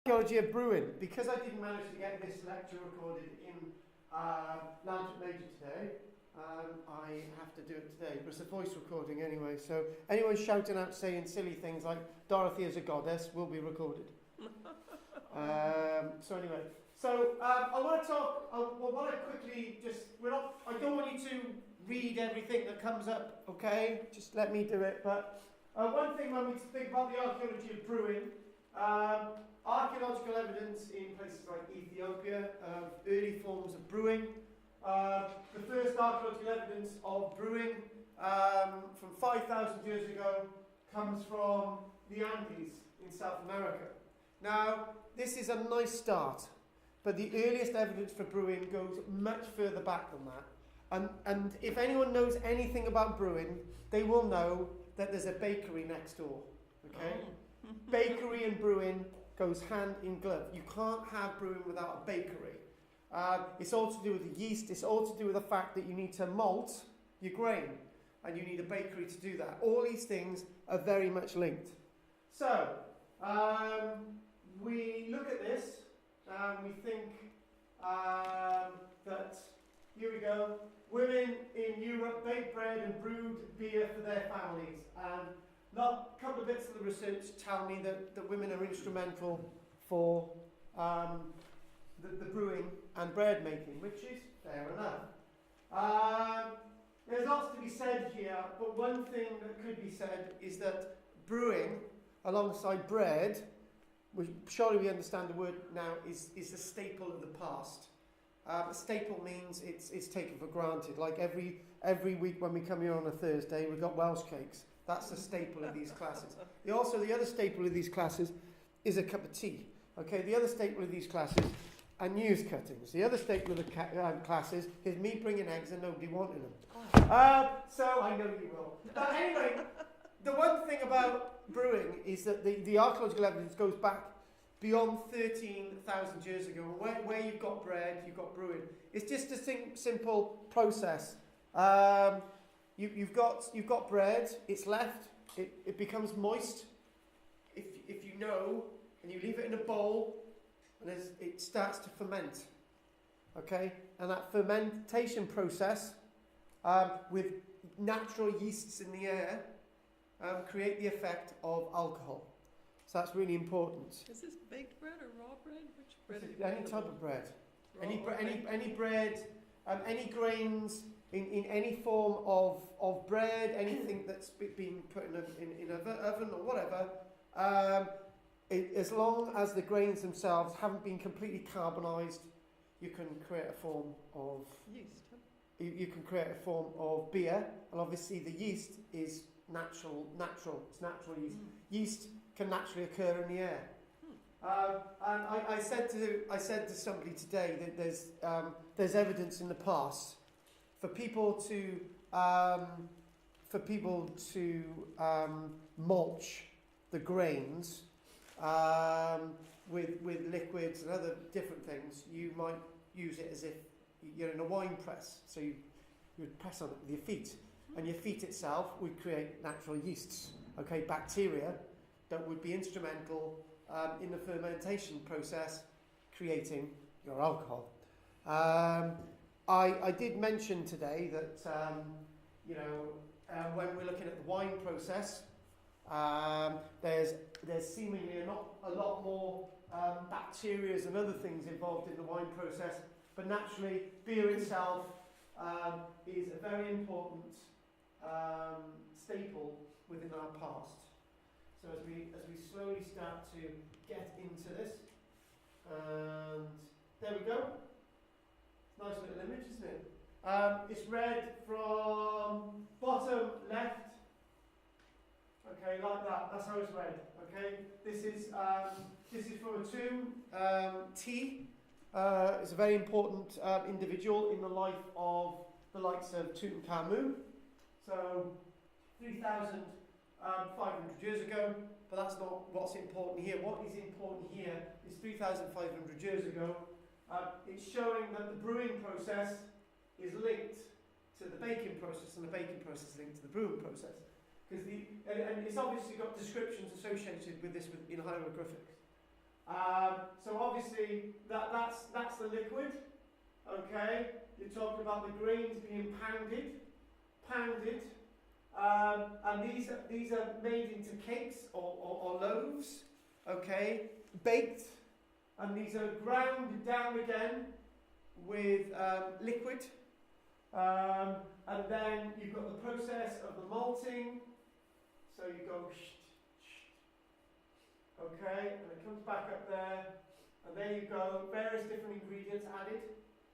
Archaeology of Brewing. Because I didn't manage to get this lecture recorded in LANGFORD Major today, I have to do it today, but it's a voice recording anyway, so anyone shouting out saying silly things like Dorothy is a goddess will be recorded. So anyway, I want to talk, I want to quickly just, I don't want you to read everything that comes up, okay? Just let me do it, but one thing when we think about the archaeology of brewing, archaeological evidence in places like Ethiopia of early forms of brewing. The first archaeological evidence of brewing from 5,000 years ago comes from the Andes in South America. Now, this is a nice start, but the earliest evidence for brewing goes much further back than that. And if anyone knows anything about brewing, they will know that there's a bakery next door. Okay? Oh. Bakery and brewing goes hand in glove. You can't have brewing without a bakery. It's all to do with the yeast. It's all to do with the fact that you need to malt your grain, and you need a bakery to do that. All these things are very much linked. So, we look at this, and we think that, here we go, women in Europe baked bread and brewed beer for their families. And a couple of bits of the research tell me that women are instrumental for the brewing and bread making, which is fair enough. There's lots to be said here, but one thing that could be said is that brewing alongside bread, which surely we understand the word now, is a staple of the past. A staple means it's taken for granted. Like every week when we come here on a Thursday, we've got Welsh cakes. That's a staple of these classes. The other staple of these classes is a cup of tea. Okay, the other staple of these classes are news cuttings. The other staple of the classes is me bringing eggs and nobody wanting them. So I know you will. But anyway, the one thing about brewing is that the archaeological evidence goes back beyond 13,000 years ago. Where you've got bread, you've got brewing. It's just a simple process. You've got bread, it's left, it becomes moist, if you know, and you leave it in a bowl, and it starts to ferment, okay? And that fermentation process, with natural yeasts in the air, create the effect of alcohol. So that's really important. Is this baked bread or raw bread? Which bread? Any type of bread. Any bread, any grains, in any form of bread, anything that's been put in an oven or whatever, as long as the grains themselves haven't been completely carbonized, you can create a form of yeast. You can create a form of beer, and obviously the yeast is natural. It's natural yeast. Yeast can naturally occur in the air. And I said to somebody today that there's evidence in the past for people to mulch the grains with liquids and other different things. You might use it as if you're in a wine press. So you would press on it with your feet, and your feet itself would create natural yeasts, okay, bacteria that would be instrumental in the fermentation process, creating your alcohol. I did mention today that when we're looking at the wine process, there's seemingly a lot more bacteria and other things involved in the wine process, but naturally beer itself is a very important staple within our past. So as we slowly start to get into this, and there we go. Nice little image, isn't it? It's read from bottom left. Okay, like that. That's how it's read. Okay, this is from a tomb. T is a very important individual in the life of the likes of Tutankhamun. So 3,500 years ago, but that's not what's important here. What is important here is 3,500 years ago. It's showing that the brewing process is linked to the baking process, and the baking process is linked to the brewing process. And it's obviously got descriptions associated with this in hieroglyphics. So obviously that's the liquid. Okay, you're talking about the grains being pounded, and these are made into cakes or loaves. Okay, baked, and these are ground down again with liquid, and then you've got the process of the malting. So you go, okay, and it comes back up there, and there you go. Various different ingredients added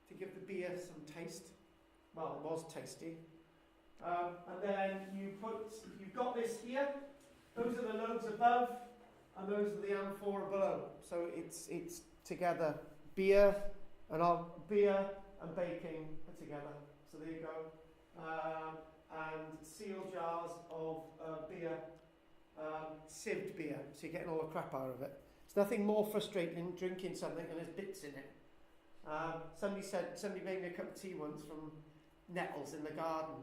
to give the beer some taste. Well, it was tasty. And then you've got this here. Those are the loaves above, and those are the amphora below. So it's together. Beer and baking are together. So there you go. And seal jars of beer, sieved beer. So you're getting all the crap out of it. It's nothing more frustrating than drinking something and there's bits in it. Somebody made me a cup of tea once from nettles in the garden.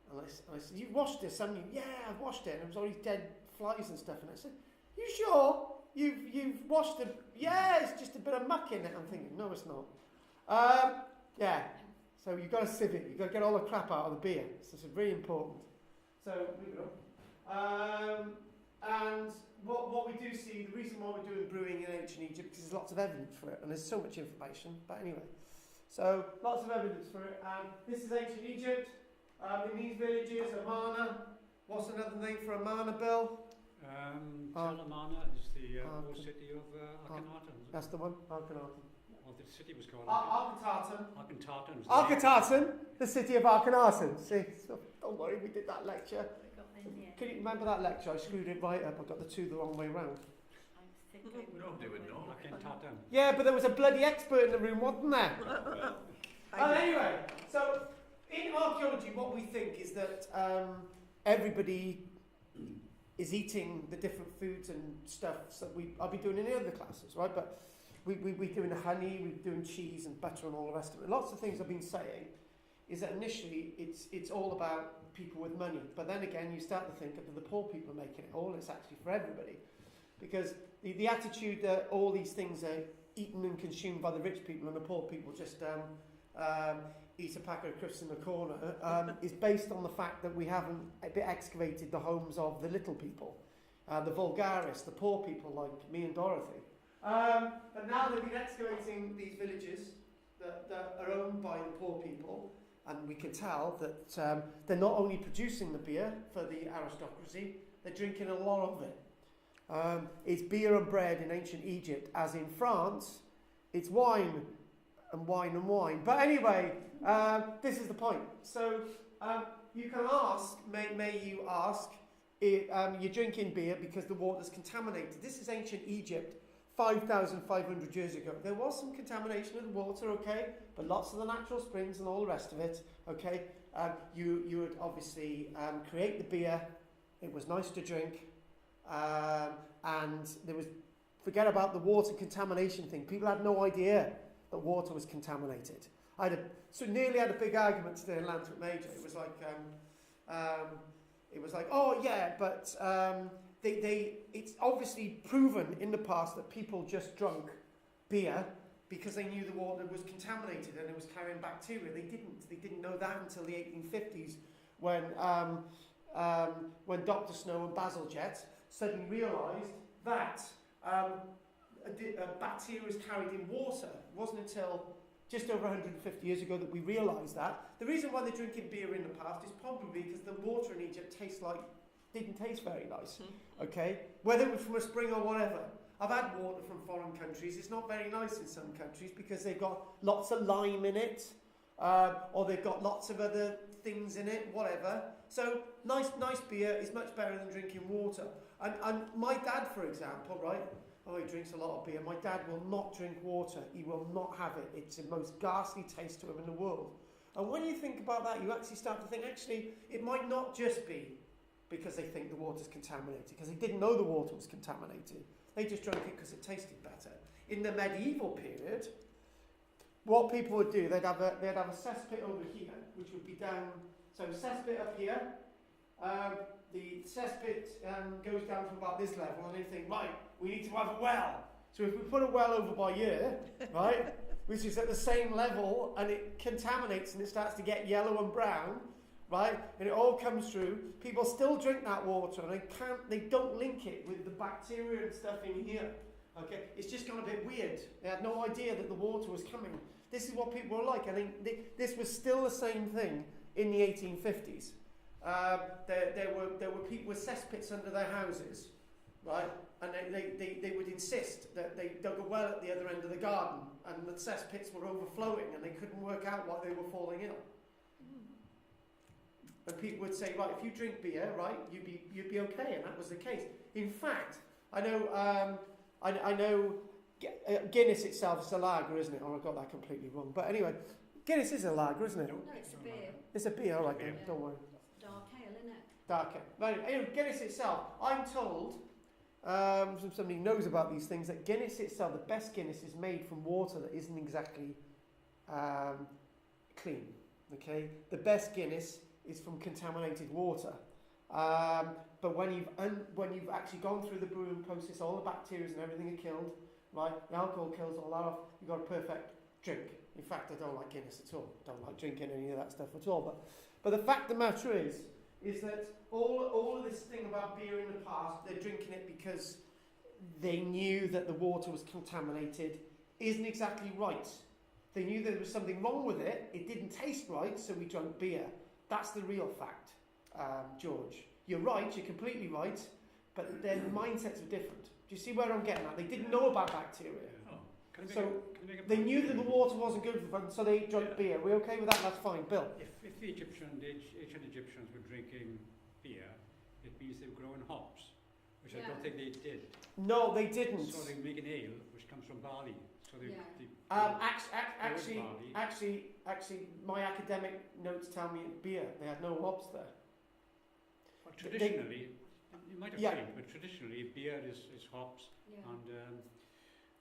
And I said, "You've washed this, haven't you?" "Yeah, I've washed it." And it was always dead flies and stuff. And I said, "You sure? You've washed it?" "Yeah, it's just a bit of muck in it." I'm thinking, no, it's not. Yeah. So you've got to sieve it. You've got to get all the crap out of the beer. So it's really important. So move it up. And what we do see, the reason why we're doing brewing in ancient Egypt, because there's lots of evidence for it, and there's so much information. But anyway, so lots of evidence for it. And this is ancient Egypt. In these villages, Amarna. What's another name for Amarna, Bill? Tel Amarna is the old city of Akhenaten. That's the one, Akhenaten. Well, the city was called Akhenaten. Akhenaten. Akhenaten, the city of Akhenaten. See, so, don't worry, we did that lecture. We got in here. Can you remember that lecture? I screwed it right up. I got the two the wrong way round. I'm thinking. We don't do it, no. Akhenaten. Yeah, but there was a bloody expert in the room, wasn't there? Well, Anyway, so in archaeology, what we think is that everybody is eating the different foods and stuff that I'll be doing in the other classes, right? But we're doing the honey, we're doing cheese and butter and all the rest of it. Lots of things I've been saying is that initially it's all about people with money. But then again, you start to think of the poor people making it all. It's actually for everybody. Because the attitude that all these things are eaten and consumed by the rich people and the poor people just eat a packet of crisps in the corner is based on the fact that we haven't excavated the homes of the little people, the vulgaris, the poor people like me and Dorothy. And now they've been excavating these villages that are owned by the poor people, and we can tell that they're not only producing the beer for the aristocracy, they're drinking a lot of it. It's beer and bread in ancient Egypt, as in France, it's wine and wine and wine. But anyway, this is the point. So you can ask, may you ask, if, you're drinking beer because the water's contaminated. This is ancient Egypt, 5,500 years ago. There was some contamination of the water, okay, but lots of the natural springs and all the rest of it, okay. You would obviously create the beer. It was nice to drink, and there was, forget about the water contamination thing. People had no idea that water was contaminated. Nearly had a big argument today in Lantern Major. It was like, oh yeah, but it's obviously proven in the past that people just drunk beer because they knew the water was contaminated and it was carrying bacteria. They didn't know that until the 1850s when Dr. Snow and Bazalgette suddenly realised that bacteria is carried in water. It wasn't until just over 150 years ago that we realised that. The reason why they're drinking beer in the past is probably because the water in Egypt didn't taste very nice, okay? Whether it was from a spring or whatever. I've had water from foreign countries. It's not very nice in some countries because they've got lots of lime in it, or they've got lots of other things in it, whatever. So nice beer is much better than drinking water. And my dad, for example, right? Oh, he drinks a lot of beer. My dad will not drink water. He will not have it. It's the most ghastly taste to him in the world. And when you think about that, you actually start to think, actually, it might not just be because they think the water's contaminated, because they didn't know the water was contaminated. They just drank it because it tasted better. In the medieval period, what people would do, they'd have a cesspit over here, which would be down. So cesspit up here. The cesspit goes down to about this level, and they think, right, we need to have a well. So if we put a well over by year, right, which is at the same level, and it contaminates and it starts to get yellow and brown, right, and it all comes through, people still drink that water and they don't link it with the bacteria and stuff in here. Okay, it's just gone a bit weird. They had no idea that the water was coming. This is what people were like. I think this was still the same thing in the 1850s. There were people with cesspits under their houses, right? And they would insist that they dug a well at the other end of the garden, and the cesspits were overflowing, and they couldn't work out why they were falling ill. And people would say, right, if you drink beer, right, you'd be okay, and that was the case. In fact, I know Guinness itself is a lager, isn't it? Oh, I got that completely wrong. But anyway, Guinness is a lager, isn't it? No, it's a beer. It's a beer, all right, Beer. then, don't worry. It's dark ale, isn't it? Dark ale. Right, anyway, Guinness itself, I'm told, somebody knows about these things, that Guinness itself, the best Guinness is made from water that isn't exactly clean. Okay, the best Guinness is from contaminated water. But when you've actually gone through the brewing process, all the bacteria and everything are killed, right? The alcohol kills all that off. You've got a perfect drink. In fact, I don't like Guinness at all. Don't like drinking any of that stuff at all. But the fact of the matter is that all of this thing about beer in the past, they're drinking it because they knew that the water was contaminated, isn't exactly right. They knew there was something wrong with it. It didn't taste right, so we drank beer. That's the real fact, George. You're right, you're completely right, but their mindsets are different. Do you see where I'm getting at? They didn't know about bacteria. Oh, They knew that the water wasn't good for them, so they drank beer. Are we okay with that? That's fine. Bill? If the ancient Egyptians were drinking beer, it means they were growing hops, which I don't think they did. No, they didn't. So they make an ale, which comes from barley. So they Actually, my academic notes tell me it's beer. They had no hops there. Well, traditionally, you might have Yeah. changed, but traditionally beer is hops, Yeah. and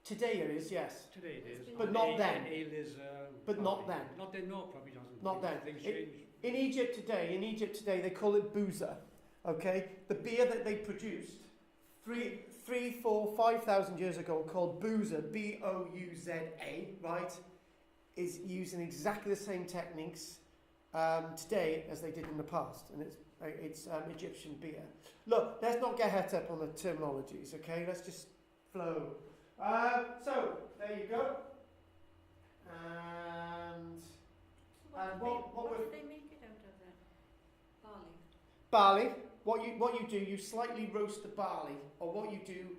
Today it is, yes. today it is. But and not ale, then. and ale is But not barley. then. Not then, no, probably doesn't. Not then. Things change. In Egypt today, they call it boozer. Okay, the beer that they produced 3, 4, 5,000 years ago, called boozer, B-O-U-Z-A, right, is using exactly the same techniques today as they did in the past, and it's Egyptian beer. Look, let's not get het up on the terminologies, okay? Let's just flow. So there you go. And What do they make it out of then? Barley. barley. What you do, you slightly roast the barley, or what you do,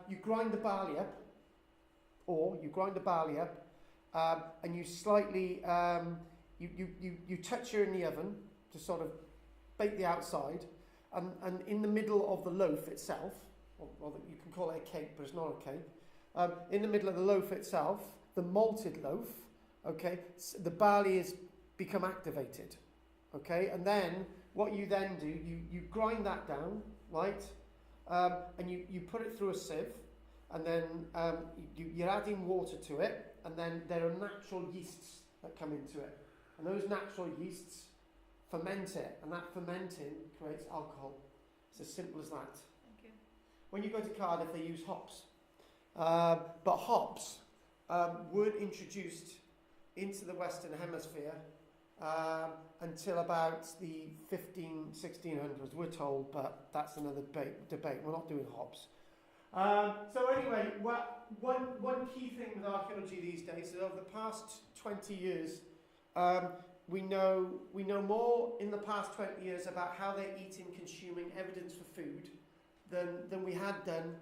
you grind the barley up, and you slightly you touch her in the oven to sort of bake the outside, and in the middle of the loaf itself, or you can call it a cake, but it's not a cake. In the middle of the loaf itself, the malted loaf, okay, the barley is become activated, okay, and then what you then do, you grind that down, right, and you put it through a sieve, and then you're adding water to it, and then there are natural yeasts that come into it, and those natural yeasts ferment it, and that fermenting creates alcohol. It's as simple as that. Thank you. When you go to Cardiff, they use hops, but hops weren't introduced into the Western Hemisphere until about the 1600s, we're told, but that's another debate. We're not doing hops. So anyway, one key thing with archaeology these days is over the past 20 years, we know more in the past 20 years about how they're eating, consuming evidence for food than we had done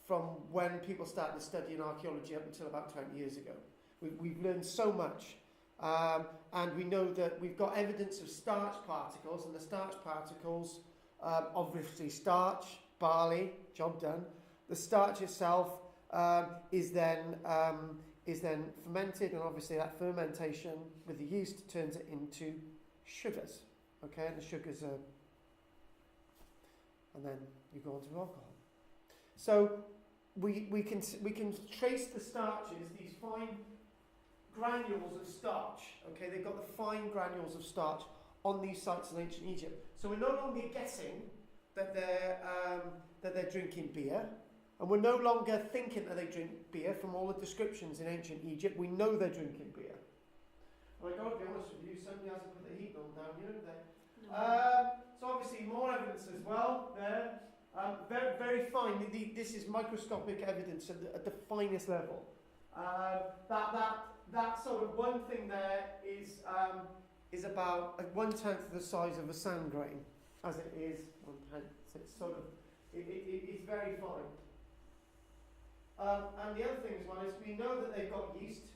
from when people started studying archaeology up until about 20 years ago. We've learned so much. And we know that we've got evidence of starch particles, and the starch particles, obviously starch, barley, job done. The starch itself is then fermented, and obviously that fermentation with the yeast turns it into sugars. Okay, and the sugars are, and then you go on to alcohol. So we can trace the starches, these fine granules of starch. Okay, they've got the fine granules of starch on these sites in ancient Egypt. So we're no longer guessing that they're drinking beer, And we're no longer thinking that they drink beer from all the descriptions in ancient Egypt. We know they're drinking beer. And I got to be honest with you, somebody hasn't put the heat on down here, have they? No. So obviously more evidence as well there. Very, very fine. This is microscopic evidence at the finest level. That sort of one thing there is about 1/10 of the size of a sand grain, as it is 1/10. So it's sort of it's very fine. And the other thing as well is we know that they've got yeast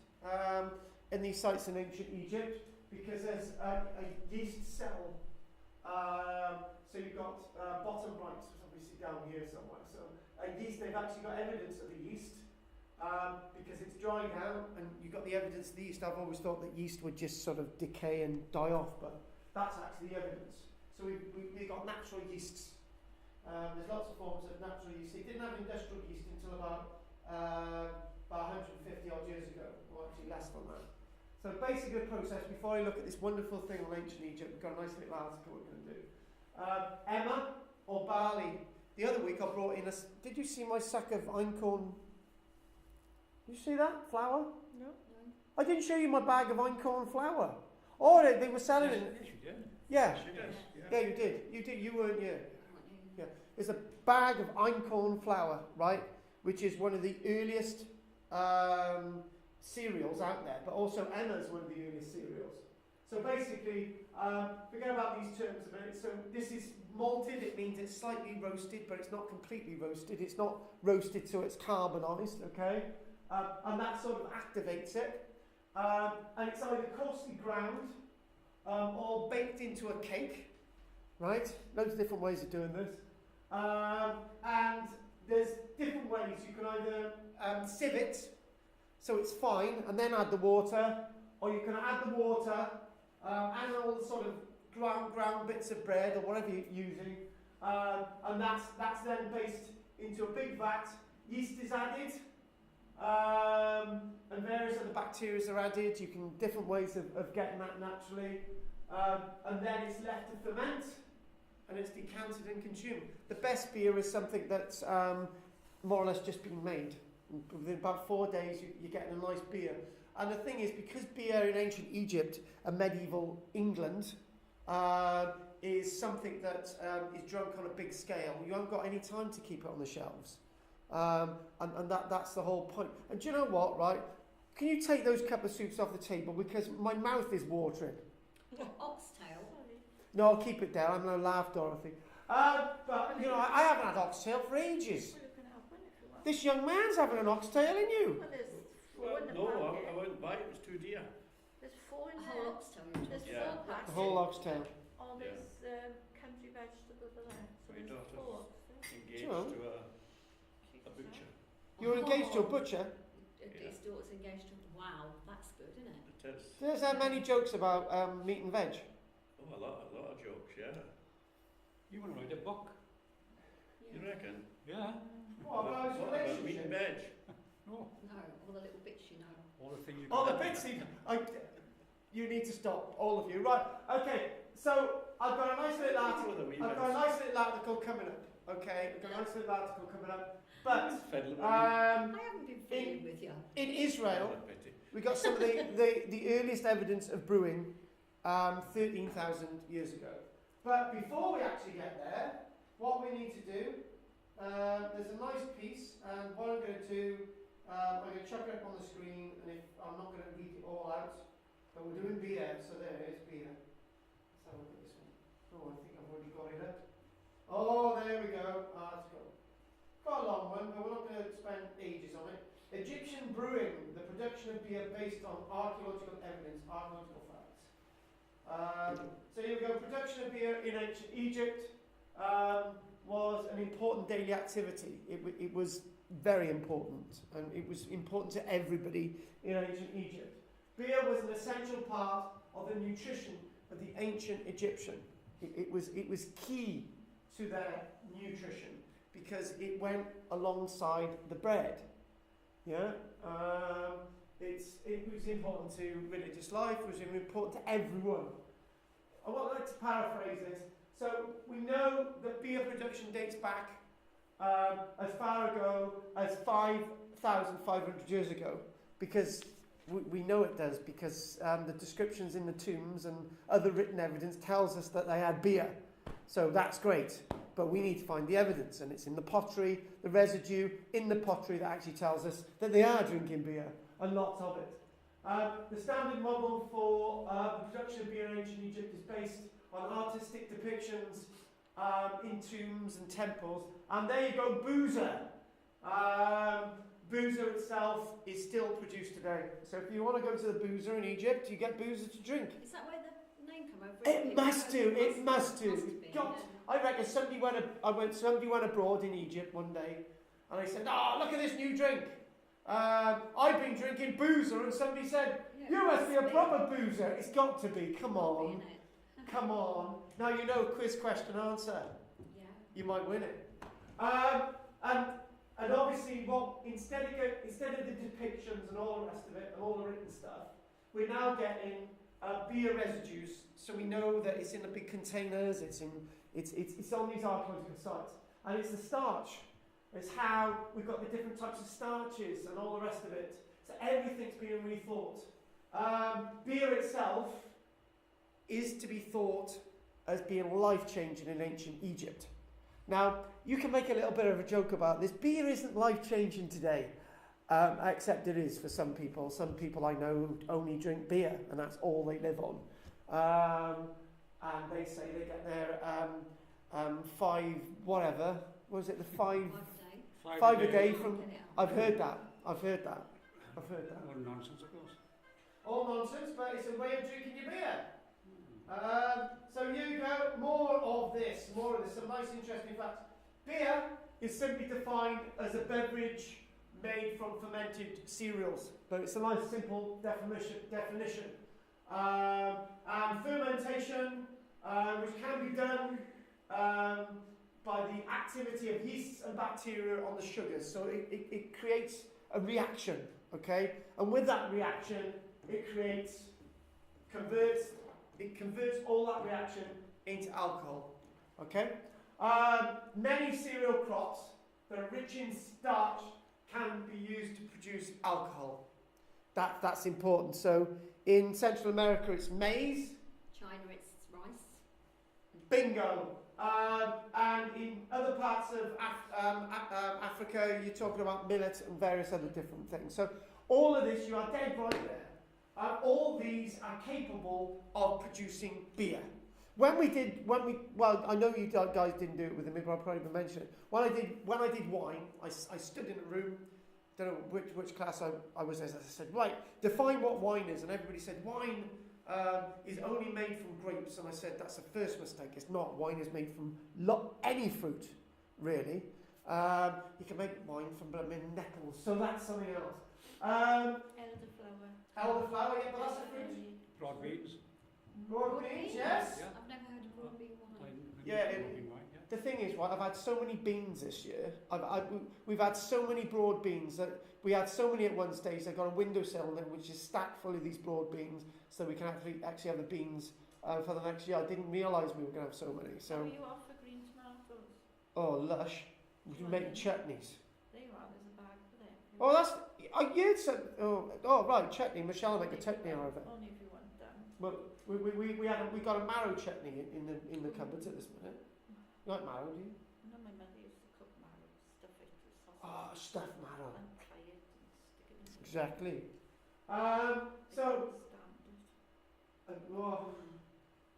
in these sites in ancient Egypt because there's a yeast cell. So you've got bottom right, obviously down here somewhere. So yeast, they've actually got evidence of the yeast because it's dried out, and you've got the evidence of the yeast. I've always thought that yeast would just sort of decay and die off, but that's actually the evidence. So we've got natural yeasts. There's lots of forms of natural yeast. They didn't have industrial yeast until about 150 odd years ago, or actually less than that. So basically the process, before I look at this wonderful thing on ancient Egypt, we've got a nice little article we're going to do. Emma, or barley. The other week I brought in did you see my sack of einkorn? Did you see that? Flour? No. I didn't show you my bag of einkorn flour. Oh, they were selling it. Yes, you did. Yeah. Yes, you did. Yeah, you did. You did. You weren't here. Yeah. There's a bag of einkorn flour, right? Which is one of the earliest cereals out there, but also Emma's one of the earliest cereals. So basically, forget about these terms a minute. So this is malted. It means it's slightly roasted, but it's not completely roasted. It's not roasted so it's carbonised, okay? And that sort of activates it. And it's either coarsely ground or baked into a cake, right? Loads of different ways of doing this. And there's different ways. You can either sieve it, so it's fine, and then add the water, or you can add the water and all the sort of ground bits of bread or whatever you're using, and that's then based into a big vat. Yeast is added, and various other bacteria are added. You can different ways of getting that naturally, and then it's left to ferment, and it's decanted and consumed. The best beer is something that's more or less just been made. Within about 4 days, you're getting a nice beer. And the thing is, because beer in ancient Egypt and medieval England is something that is drunk on a big scale, you haven't got any time to keep it on the shelves. And that's the whole point. And do you know what, right? Can you take those cup of soups off the table? Because my mouth is watering. Oxtail. No, I'll keep it there. I'm going to laugh, Dorothy. But, you know, I haven't had oxtail for ages. Well, you can have one if you want. This young man's having an oxtail, isn't you? Well, there's four Well, in the no, packet. I wouldn't buy it. It was too dear. There's four in A there. whole oxtail. There's Yeah. four The packets. whole oxtail. Oh, there's country vegetables are there. So My there's daughter's four. engaged Sure. to a butcher. You're engaged to a butcher. His daughter's engaged to. Wow, that's good, isn't it? It is. There's many jokes about meat and veg. Oh, a lot of jokes, yeah. You want to write a book? You reckon? Yeah. What about his What about meat and relationship? veg? No. No, all the little bits, you know. All the things you Oh, the can bits you need to stop, all of you. Right, okay, so I've got a nice little article. With the wee I've got a bits. nice little article coming up, okay? I've got a nice little article coming up. But Fiddle with I haven't been fiddling with you. in me. Israel, What a pity. we got some of the earliest evidence of brewing 13,000 years ago. But before we actually get there, what we need to do, there's a nice piece, and what I'm going to do, I'm going to chuck it up on the screen, and if I'm not going to read it all out, but we're doing beer, so there it is, beer. Let's have a look at this one. Oh, I think I've already got it up. Oh, there we go. It's got quite a long one, but we're not going to spend ages on it. Egyptian brewing, the production of beer based on archaeological evidence, archaeological facts. So here we go. Production of beer in ancient Egypt was an important daily activity. It was very important, and it was important to everybody in ancient Egypt. Beer was an essential part of the nutrition of the ancient Egyptian. It was key to their nutrition because it went alongside the bread. Yeah, it was important to religious life. It was important to everyone. I would like to paraphrase this. So we know that beer production dates back as far ago as 5,500 years ago, because we know it does, because the descriptions in the tombs and other written evidence tells us that they had beer. So that's great, but we need to find the evidence, and it's in the pottery, the residue in the pottery that actually tells us that they are drinking beer, and lots of it. The standard model for the production of beer in ancient Egypt is based on artistic depictions in tombs and temples, and there you go, boozer. Boozer itself is still produced today. So if you want to go to the boozer in Egypt, you get boozer to drink. Is that where the name come over? It must do. It must do. Must be, God, yeah. I reckon somebody went abroad in Egypt one day, and they said, "Oh, look at this new drink. I've been drinking boozer," and somebody said, Yeah, "You must be a must proper boozer." It's got to be. Come on, Must be, innit? come on. Now you know quiz question answer. Yeah. You might win it. And obviously, instead of the depictions and all the rest of it, and all the written stuff, we're now getting beer residues. So we know that it's in the big containers. It's on these archaeological sites, and it's the starch. It's how we've got the different types of starches and all the rest of it. So everything's being rethought. Beer itself is to be thought as being life-changing in ancient Egypt. Now, you can make a little bit of a joke about this. Beer isn't life-changing today, except it is for some people. Some people I know only drink beer, and that's all they live on. And they say they get their five a day from... I've heard that. All nonsense, of course. All nonsense, but it's a way of drinking your beer. So here you go, more of this, some nice interesting facts. Beer is simply defined as a beverage made from fermented cereals, but it's a nice simple definition. And fermentation, which can be done by the activity of yeasts and bacteria on the sugars, so it creates a reaction, okay? And with that reaction, it converts all that reaction into alcohol, okay? Many cereal crops that are rich in starch can be used to produce alcohol. That's important. So in Central America it's maize. China it's rice. Bingo. And in other parts of Africa you're talking about millet and various other different things. So all of this, you are dead right there. All these are capable of producing beer. Well, I know you guys didn't do it with me, but I'll probably mention it. When I did wine, I stood in a room, don't know which class I was in. I said, right, define what wine is, and everybody said wine is only made from grapes, and I said that's the first mistake. It's not. Wine is made from any fruit, really. You can make wine from nettles, so that's something else. Elderflower, yeah, but that's a fruit. Broad beans. Broad beans, yes. Yeah. I've never heard of broad bean wine. The thing is, right, I've had so many beans this year. We've had so many broad beans that we had so many at one stage. They've got a windowsill then, which is stacked full of these broad beans, so we can actually have the beans for the next year. I didn't realise we were going to have so many. So. Are you off for green tomatoes? Oh, lush! We're making chutneys. There you are. There's a bag for them. Oh, that's. You said. Oh, right, chutney. Michelle will make a chutney out of it. Only if you want them. Well, we got a marrow chutney in the cupboards at this minute. You like marrow, do you? No, my mother used to cook marrow, stuff it with sausage. Oh, stuffed marrow. And fry it and stick it in the Exactly. Standard.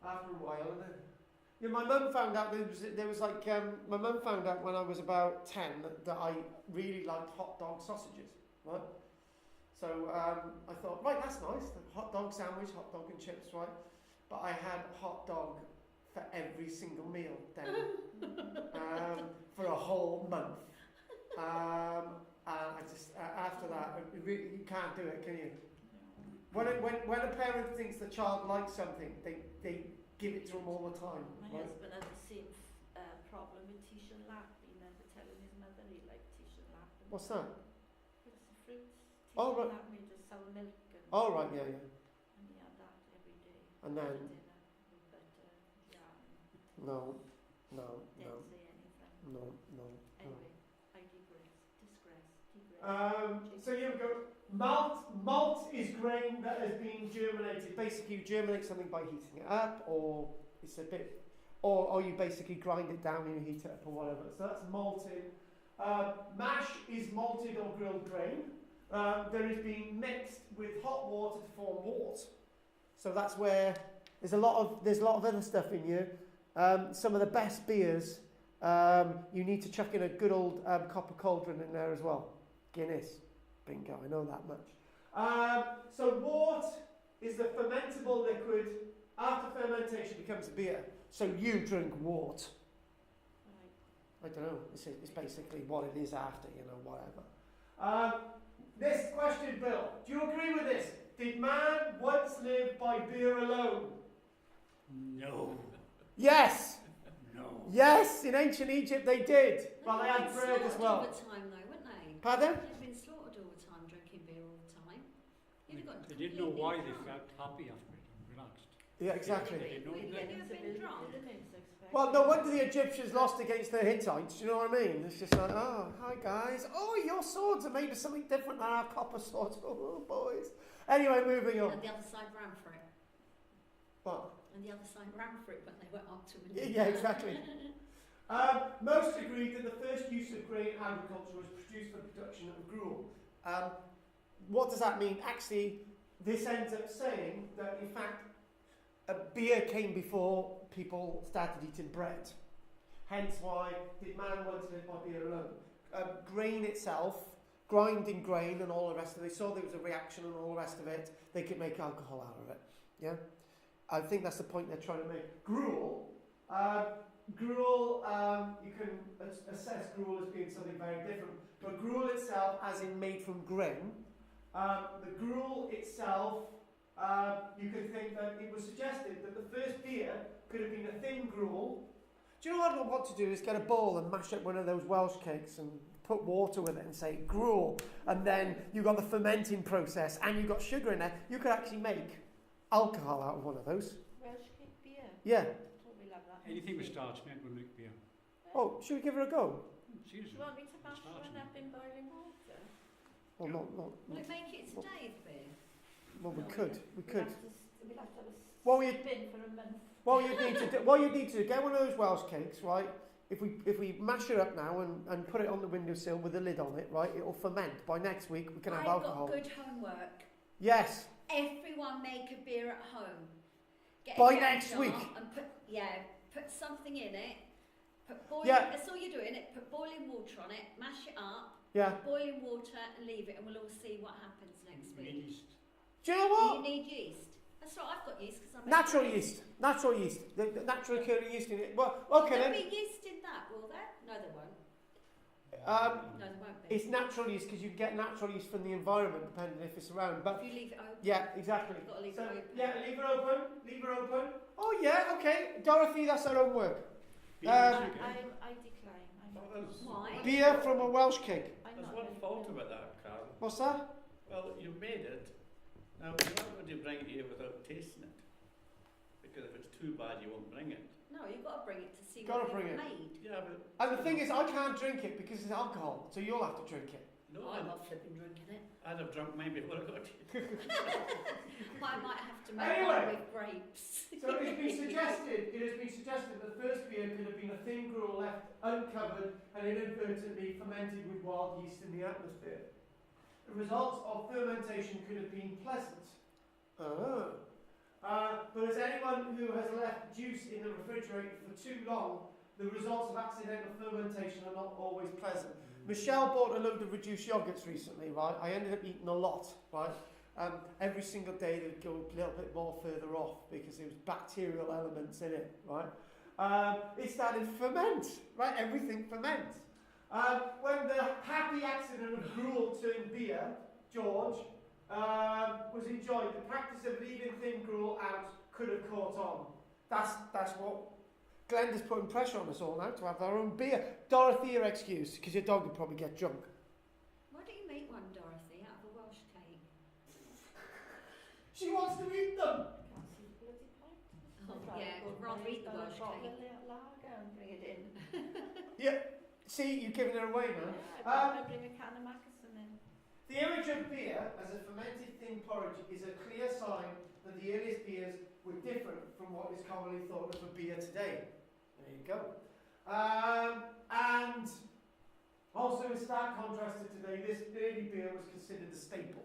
After a while, isn't it? Yeah, my mum found out my mum found out when I was about 10 that I really liked hot dog sausages, right? So I thought, right, that's nice, the hot dog sandwich, hot dog and chips, right? But I had hot dog for every single meal then, for a whole month. And I just, after that, you can't do it, can you? When a parent thinks the child likes something, they give it to them all the time. My Right? husband had the same problem with tish and lap. He remember telling his mother he liked tish and lap. What's that? It's the fruits. Tish Oh, and right. lap made of sour milk. And, Oh, right, yeah. And he had that every day. And then, For dinner. With butter, jam. no. Didn't say anything. No. Anyway, So you go, malt is grain that has been germinated. Basically you germinate something by heating it up, or it's a bit, or you basically grind it down and you heat it up or whatever. So that's malted. Mash is malted or grilled grain. There is being mixed with hot water to form wort. So that's where there's a lot of other stuff in here. Some of the best beers, you need to chuck in a good old copper cauldron in there as well. Guinness, bingo, I know that much. So wort is the fermentable liquid. After fermentation becomes a beer. So you drink wort. Right. I don't know. It's basically what it is after, whatever. This question, Bill. Do you agree with this? Did man once live by beer alone? No. Yes. No. Yes. In ancient Egypt, they did. But they had been bread as slaughtered well. all the time, though, weren't they? Pardon? They'd been slaughtered all the time, drinking beer all the time. You'd have got They didn't know completely why they drunk. felt happy after it and relaxed. Yeah, exactly. They know Really? that. You'd have been drunk. Well, no wonder the Egyptians lost against the Hittites. Do you know what I mean? It's just like, oh, hi guys. Oh, your swords are made of something different than our copper swords. Oh, boys. Anyway, moving on. And the other side ran for it. What? And the other side ran for it when they went up to it. Yeah, exactly. Most agreed that the first use of grain in agriculture was produced for production of gruel. What does that mean? Actually, this ends up saying that, in fact, beer came before people started eating bread. Hence why did man once live by beer alone? Grain itself, grinding grain and all the rest of it, they saw there was a reaction and all the rest of it, they could make alcohol out of it. Yeah? I think that's the point they're trying to make. Gruel, you can assess gruel as being something very different. But gruel itself, as in made from grain, the gruel itself, you can think that it was suggested that the first beer could have been a thin gruel. Do you know what I want to do is get a bowl and mash up one of those Welsh cakes and put water with it and say gruel, and then you've got the fermenting process and you've got sugar in there. You could actually make alcohol out of one of those. Welsh cake beer. Yeah. Thought we love that. Anything with starch meant will make beer. Oh, should we give it a go? Do Seriously. you want me to mash Starch one up in boiling water? Well, not. Will it make it today, the beer? Well, we No, could. We could. We'll have to have a Well, you. spin for a month. What you need to do, get one of those Welsh cakes, right? If we mash it up now and put it on the windowsill with a lid on it, right, it'll ferment. By next week, we can have alcohol. I've got good homework. Yes. Everyone make a beer at home. Get By a jar next week. And put something in it. Put boiling. Yeah. That's all you're doing. Put boiling water on it. Mash it up. Yeah. Boiling water and leave it, and we'll all see what happens next We need week. yeast. Do you know You what? need yeast. That's right. I've got yeast because I'm Natural yeast. Natural yeast. The natural occurring yeast in it. Well, okay There'll then. be yeast in that, will there? No, there won't. No, there won't be. It's natural yeast because you can get natural yeast from the environment, depending if it's around. But If you leave it open. yeah, exactly. You've got to leave So it open. yeah, leave her open. Leave her open. Oh yeah, okay. Dorothy, that's her own work. Beer Um, is okay. I decline. Why? Beer from a Welsh cake. There's one fault about that, Carl. What's that? Well, you made it. Now, you're not going to bring it here without tasting it. Because if it's too bad, you won't bring it. No, you've got to bring it to see Gotta what bring you've it. made. Yeah, but... And the thing is, I can't drink it because it's alcohol, so you'll have to drink it. No, I'm not flipping drinking it. I'd have drunk mine before I got here. I might have to make Anyway. one with grapes. So it has been suggested that the first beer could have been a thin gruel left uncovered and inadvertently fermented with wild yeast in the atmosphere. The results of fermentation could have been pleasant. But as anyone who has left juice in the refrigerator for too long, the results of accidental fermentation are not always pleasant. Michelle bought a load of reduced yogurts recently, right? I ended up eating a lot, right? Every single day they would go a little bit more further off because there was bacterial elements in it, right? It started to ferment, right? Everything ferments. When the happy accident of gruel turned beer, George, was enjoyed, the practice of leaving thin gruel out could have caught on. That's what Glenda's putting pressure on us all now to have our own beer. Dorothy, your excuse, because your dog would probably get drunk. Why don't you make one, Dorothy, out of a Welsh cake? She wants to eat them. Can't see the bloody point. Oh, yeah, I'd rather eat the Welsh cake. Lager and bring it in. Yeah. See, you're giving her away now. Yeah, I'd bring a can of Mackerson in. of beer as a fermented thin porridge is a clear sign that the earliest beers were different from what is commonly thought of a beer today. There you go. And also in stark contrast to today, this early beer was considered a staple.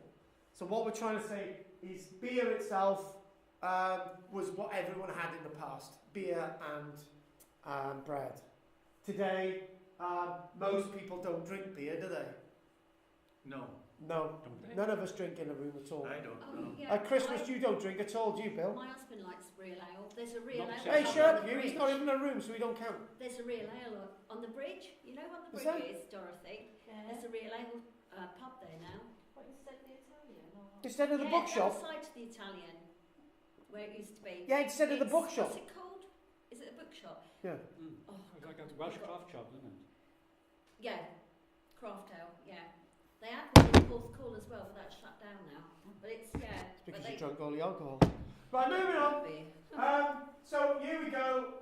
So what we're trying to say is beer itself was what everyone had in the past. Beer and bread. Today, most people don't drink beer, do they? No, No. Don't they? None of us drink in a room at all. I don't Oh, know. yeah. At Christmas, you don't drink at all, do you, Bill? My husband likes real ale. There's a real Not ale. so Hey, much. shut on up, the you. He's bridge. not even in a room, so we don't count. There's a real ale on the bridge. You know what the Is bridge there? is, Dorothy? Yeah. There's a real ale pub there now. What, instead of the Italian or what? Instead of the yeah, bookshop. outside to the Italian, where it used to be. Yeah, instead of the It's- bookshop. What's it called? Is it a bookshop? Yeah. Oh, It's like a Welsh craft shop, isn't it? yeah, craft ale. Yeah, they had one in Porth Call as well, but that's shut down now. But it's It's because but you they drank all the alcohol. Right, moving on. So here we go.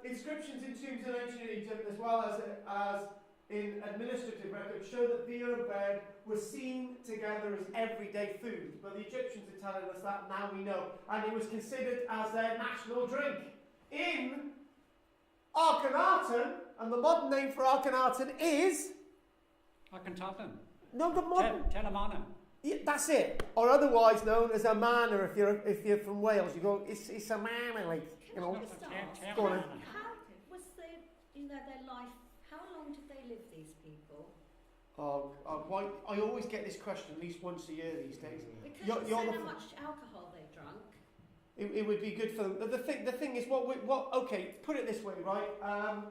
Inscriptions in tombs in ancient Egypt, as well as in administrative records, show that beer and bread were seen together as everyday food. But the Egyptians are telling us that now we know, and it was considered as their national drink. In Akhenaten, and the modern name for Akhenaten is Akhenaten. no, the modern. Telemana. Yeah, that's it, or otherwise known as a manor. If you're from Wales, you go, it's a manor, like, you know. Just ask, Go on then. how was their, their life? How long did they live? These people? Why? I always get this question at least once a year these days. Because You're you said the how much alcohol they drank. It would be good for them. The thing is, okay, put it this way, right?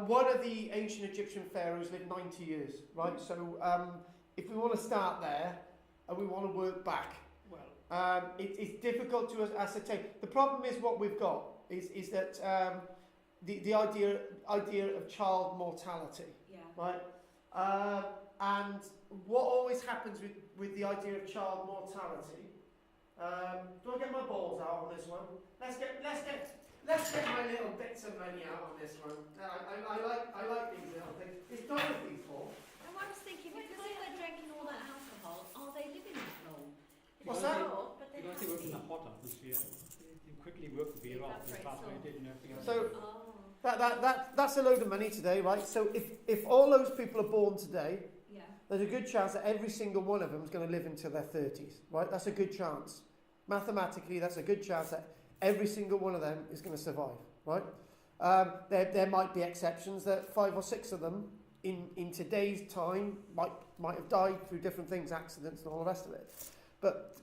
One of the ancient Egyptian pharaohs lived 90 years, right? So if we want to start there and we want to work back, it's difficult to ascertain. The problem is what we've got is that the idea of child mortality, Yeah. right? And what always happens with the idea of child mortality. Do I get my balls out on this one? Let's get my little bits of money out on this one. I like these little things. It's Dorothy's fault. And I was thinking, because if they're drinking all that alcohol, are they living that long? What's that? But they Because have they work in to. a hot atmosphere, they quickly work the beer off, they evaporated and everything else. So- Oh, That's a load of money today, right? So if all those people are born today, yeah. there's a good chance that every single one of them is going to live into their 30s, right? That's a good chance. Mathematically, that's a good chance that every single one of them is going to survive, right? There might be exceptions that 5 or 6 of them in today's time might have died through different things, accidents and all the rest of it. But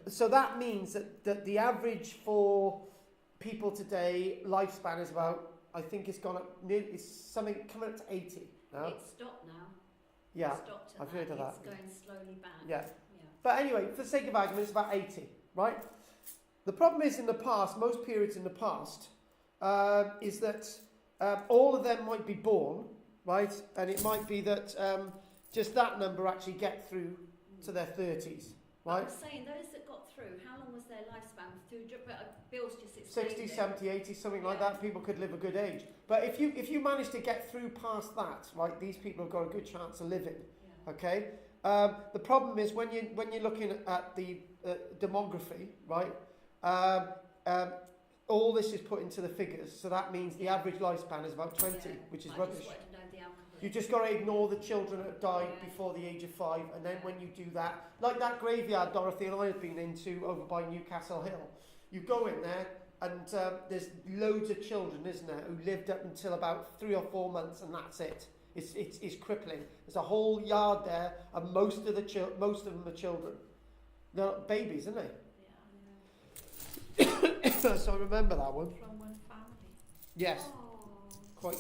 so that means that the average for people today lifespan is about, I think it's gone up, it's something coming up to 80 now. It's stopped now. Yeah, It's stopped at I've heard of that. It's going slowly back. yeah. Yeah. But anyway, for the sake of argument, it's about 80, right? The problem is in the past, most periods in the past, is that all of them might be born, right? And it might be that just that number actually get through to their 30s, I right? was saying, those that got through, how long was their lifespan? Bill's just explained 60, it. 70, 80, something like Yeah. that, people could live a good age. But if you manage to get through past that, right, these people have got a good chance of living, Yeah. okay? The problem is when you're looking at the demography, right, all this is put into the figures, so that means the average lifespan is about 20, Yeah. which is I rubbish. just wanted to know the alcohol. You just got to ignore the children that died Yeah. before the age of 5, and then when you do that, like that graveyard Dorothy and I have been into over by Newcastle Hill, you go in there and there's loads of children, isn't there, who lived up until about 3 or 4 months, and that's it. It's crippling. There's a whole yard there, and most of them are children. They're babies, aren't they? Yeah. So I remember that one. From one family. Yes, Oh. quite.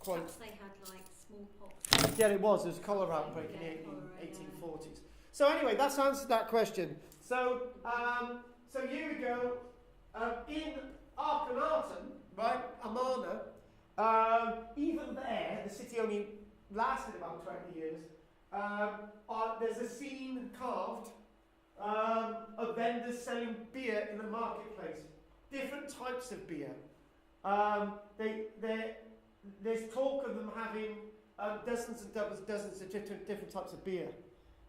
Perhaps they had like smallpox. Yeah, it was. There was a cholera outbreak in Yeah, the cholera, yeah. 1840s. So anyway, that's answered that question. So here we go. In Akhenaten, right, Amarna, even there, the city only lasted about 20 years. There's a scene carved of vendors selling beer in the marketplace. Different types of beer. There's talk of them having dozens and dozens of different types of beer.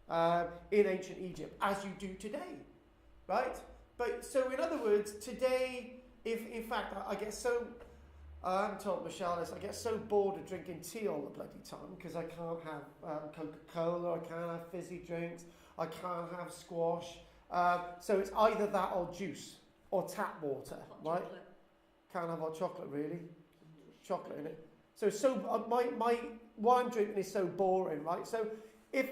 in ancient Egypt, as you do today, right? But so in other words, today, if in fact I get so, I haven't told Michelle this, I get so bored of drinking tea all the bloody time because I can't have Coca-Cola, I can't have fizzy drinks, I can't have squash. So it's either that or juice or tap water, Hot right? chocolate. Can't have hot chocolate, really. Chocolate in it. So what I'm drinking is so boring, right? So if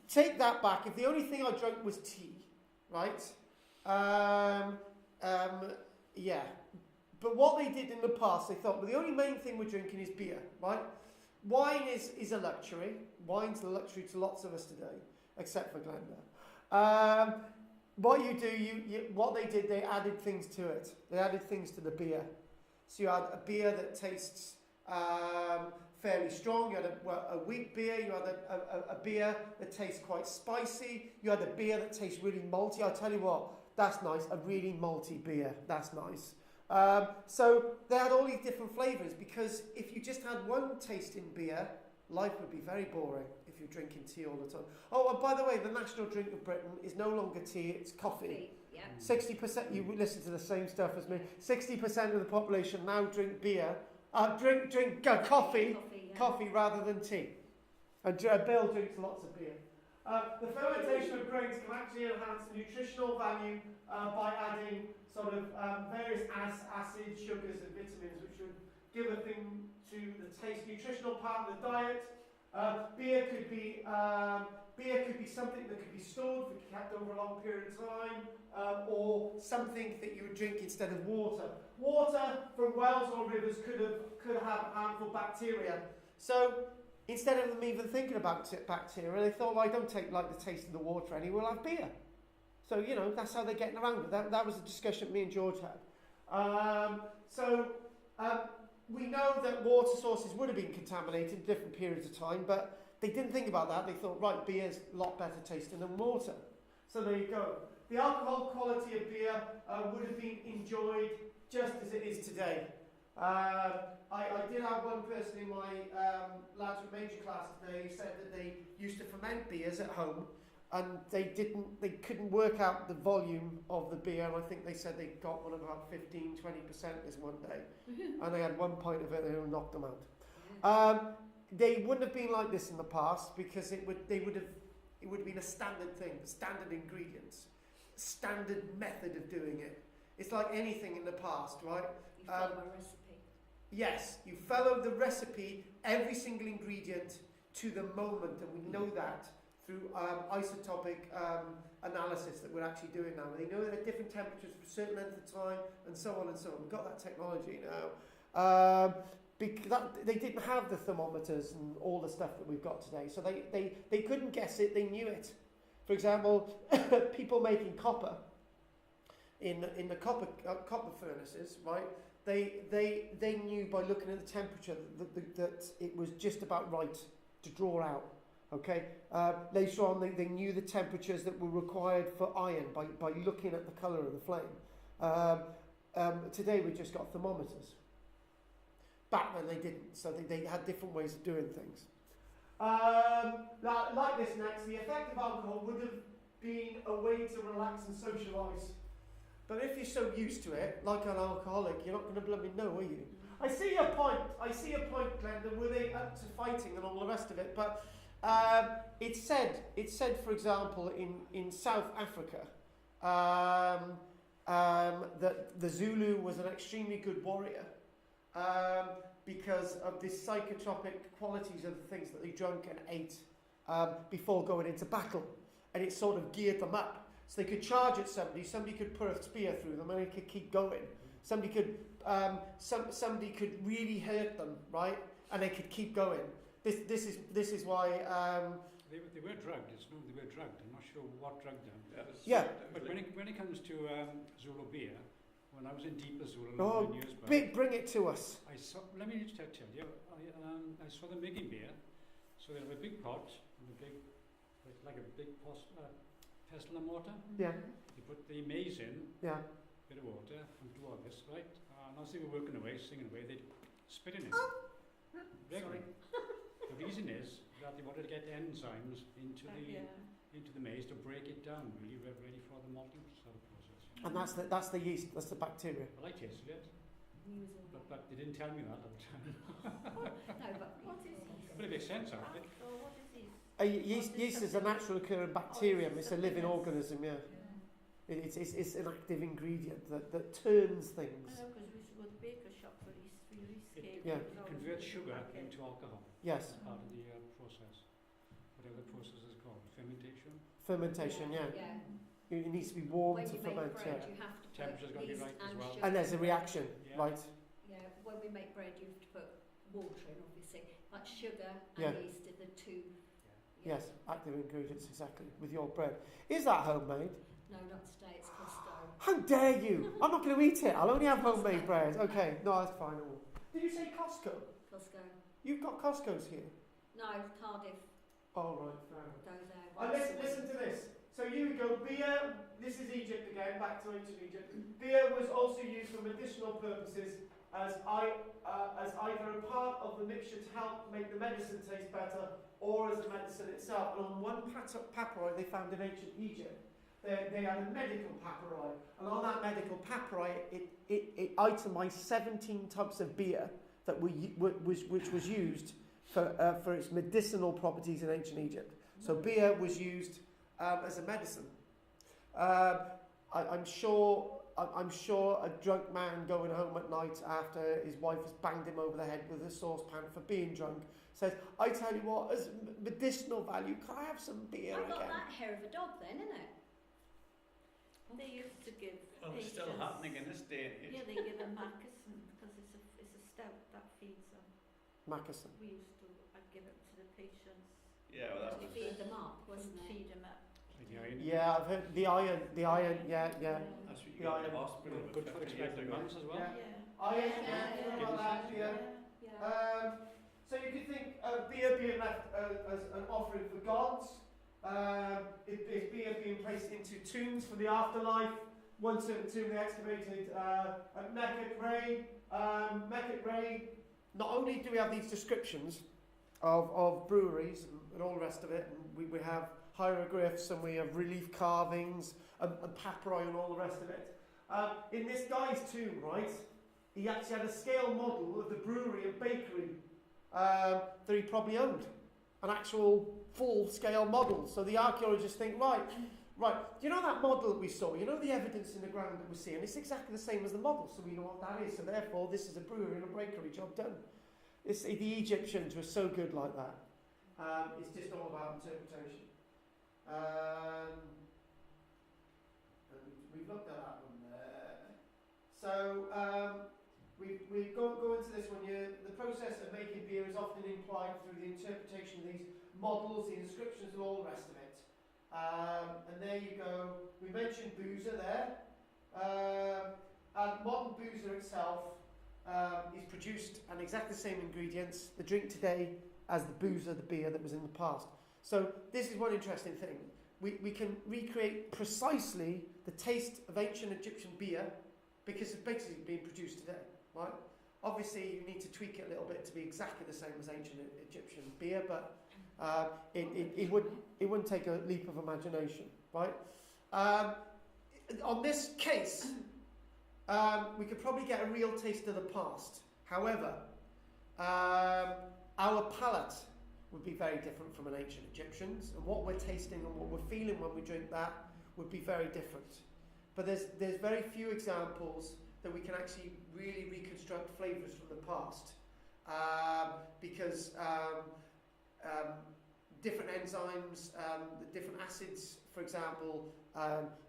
take that back, if the only thing I drank was tea, right? Yeah. But what they did in the past, they thought, well, the only main thing we're drinking is beer, right? Wine is a luxury. Wine's a luxury to lots of us today, except for Glenda. What you do, what they did, they added things to it. They added things to the beer. So you had a beer that tastes fairly strong. You had a wheat beer. You had a beer that tastes quite spicy. You had a beer that tastes really malty. I'll tell you what, that's nice. A really malty beer. That's nice. So they had all these different flavours because if you just had one tasting beer, life would be very boring if you're drinking tea all the time. Oh, and by the way, the national drink of Britain is no longer tea, it's coffee. Yeah. 60%, you listen to the same stuff as me, 60% of the population now drink beer, drink coffee rather than tea. And Bill drinks lots of beer. The fermentation of grains can actually enhance the nutritional value by adding sort of various acids, sugars and vitamins which would give a thing to the taste. Nutritional part of the diet. Beer could be something that could be stored, for kept over a long period of time, or something that you would drink instead of water. Water from wells or rivers could have harmful bacteria. So instead of them even thinking about bacteria, they thought, well, I don't like the taste of the water anyway, we'll have beer. So, you know, that's how they're getting around it. That was a discussion me and George had. We know that water sources would have been contaminated in different periods of time, but they didn't think about that. They thought, right, beer's a lot better tasting than water. So there you go. The alcohol quality of beer would have been enjoyed just as it is today. I did have one person in my lads with major class today who said that they used to ferment beers at home and they couldn't work out the volume of the beer, and I think they said they got one about 15-20% this one day, and they had one pint of it and they knocked them out. They wouldn't have been like this in the past because it would have been a standard thing, standard ingredients, standard method of doing it. It's like anything in the past, right? You follow a recipe. Yes, you follow the recipe, every single ingredient to the moment, and we know that through isotopic analysis that we're actually doing now. They know that at different temperatures for a certain length of time, and so on and so on. We've got that technology now. They didn't have the thermometers and all the stuff that we've got today, so they couldn't guess it, they knew it. For example, people making copper in the copper furnaces, right? They knew by looking at the temperature that it was just about right to draw out. Okay. Later on, they knew the temperatures that were required for iron by looking at the colour of the flame. Today we've just got thermometers. Back then they didn't, so they had different ways of doing things. Like this next, the effect of alcohol would have been a way to relax and socialise. But if you're so used to it, like an alcoholic, you're not going to bloody know, are you? I see your point, Glenda. Were they up to fighting and all the rest of it? But it said, for example, in South Africa, that the Zulu was an extremely good warrior because of the psychotropic qualities of the things that they drank and ate before going into battle, and it sort of geared them up. So they could charge at somebody could put a spear through them and they could keep going. Somebody could really hurt them, right? And they could keep going. This is why they were drugged. They were drugged. I'm not sure what drugged them. Yeah. But when it comes to Zulu beer, when I was in deeper Zulu a few years back, bring it to us. Let me just tell you. I saw them making beer. So they have a big pot and a big, like a big pestle and mortar. Yeah. You put the maize in. Yeah. Bit of water and do all this, right? And as they were working away, singing away, they'd spit in it. Sorry. The reason is that they wanted to get enzymes into into the maize to break it down, really ready for the malting sort of process. And that's the yeast, that's the bacteria. I like tasted it, Use all but they didn't tell me that at the time. no, but What is yeast? But it makes sense, actually. Or what is yeast? Yeast is a natural occurring bacterium. It's a living something else. organism. Yeah, it's an active ingredient that turns I things. know, because we used to go to the baker shop for yeast. We used to escape. Yeah. It converts sugar into alcohol Yes, as part of the process. Whatever the process is called, fermentation. fermentation. Yeah, Yeah. it needs to be warm When to you make ferment. bread, Yeah, you have to Temperature's put got to be yeast right as and well. sugar and there's a together. reaction, Yeah. right? Yeah, when we make bread, you have to put water in, obviously. Like sugar and Yeah. yeast are the two. Yeah. Yes, active ingredients exactly with your bread. Is that homemade? No, not today. It's Costco. How dare you! I'm not going to eat it. I'll only have homemade bread. Okay, no, that's fine. Did you say Costco? Costco. You've got Costco's here. No, Cardiff. Oh right, fair enough. Go there. And once a listen week. to this. So here we go. Beer. This is Egypt again. Back to ancient Egypt. Beer was also used for medicinal purposes as either a part of the mixture to help make the medicine taste better, or as the medicine itself. And on one papyri they found in ancient Egypt, they had a medical papyri, and on that medical papyri it itemised 17 types of beer that which was used for its medicinal properties in ancient Egypt. So beer was used as a medicine. I'm sure a drunk man going home at night after his wife has banged him over the head with a saucepan for being drunk says, "I tell you what, as medicinal value, can I have some beer I've got again?" that hair of a dog then, isn't it? They used to give Well, it's still patients- happening in this day and age. Yeah, they give a Mackerson because it's a stout that feeds them. Mackerson. We used to give it to the patients. Yeah, well, To feed them up, wasn't it? Feed them up. Like the iron. Yeah, I've heard the iron. Yeah. that's what you Yeah, get in the yeah. hospital. Good for 50 years expecting ago. mums as well. Yeah. Yeah. Iron. Yeah, Yeah, yeah, about that, yeah. Yeah. So you could think of beer being left as an offering for gods. It's beer being placed into tombs for the afterlife. One certain tomb they excavated at Mecca Ray. Not only do we have these descriptions of breweries and all the rest of it, and we have hieroglyphs and we have relief carvings and papyri and all the rest of it. In this guy's tomb, right, he actually had a scale model of the brewery and bakery that he probably owned. An actual full-scale model. So the archaeologists think, right, you know that model that we saw, you know the evidence in the ground that we're seeing, it's exactly the same as the model, so we know what that is. So therefore, this is a brewery and a bakery, job done. The Egyptians were so good like that. It's just all about interpretation. And we've looked at that one there. So we go into this one. The process of making beer is often implied through the interpretation of these models, the inscriptions, and all the rest of it. And there you go. We mentioned boozer there. And modern boozer itself is produced on exactly the same ingredients, the drink today, as the boozer, the beer that was in the past. So this is one interesting thing. We can recreate precisely the taste of ancient Egyptian beer because it's basically being produced today, right? Obviously, you need to tweak it a little bit to be exactly the same as ancient Egyptian beer, but it wouldn't take a leap of imagination, right? On this case, we could probably get a real taste of the past. However, our palate would be very different from an ancient Egyptian's, and what we're tasting and what we're feeling when we drink that would be very different. But there's very few examples that we can actually really reconstruct flavours from the past, because different enzymes, the different acids, for example,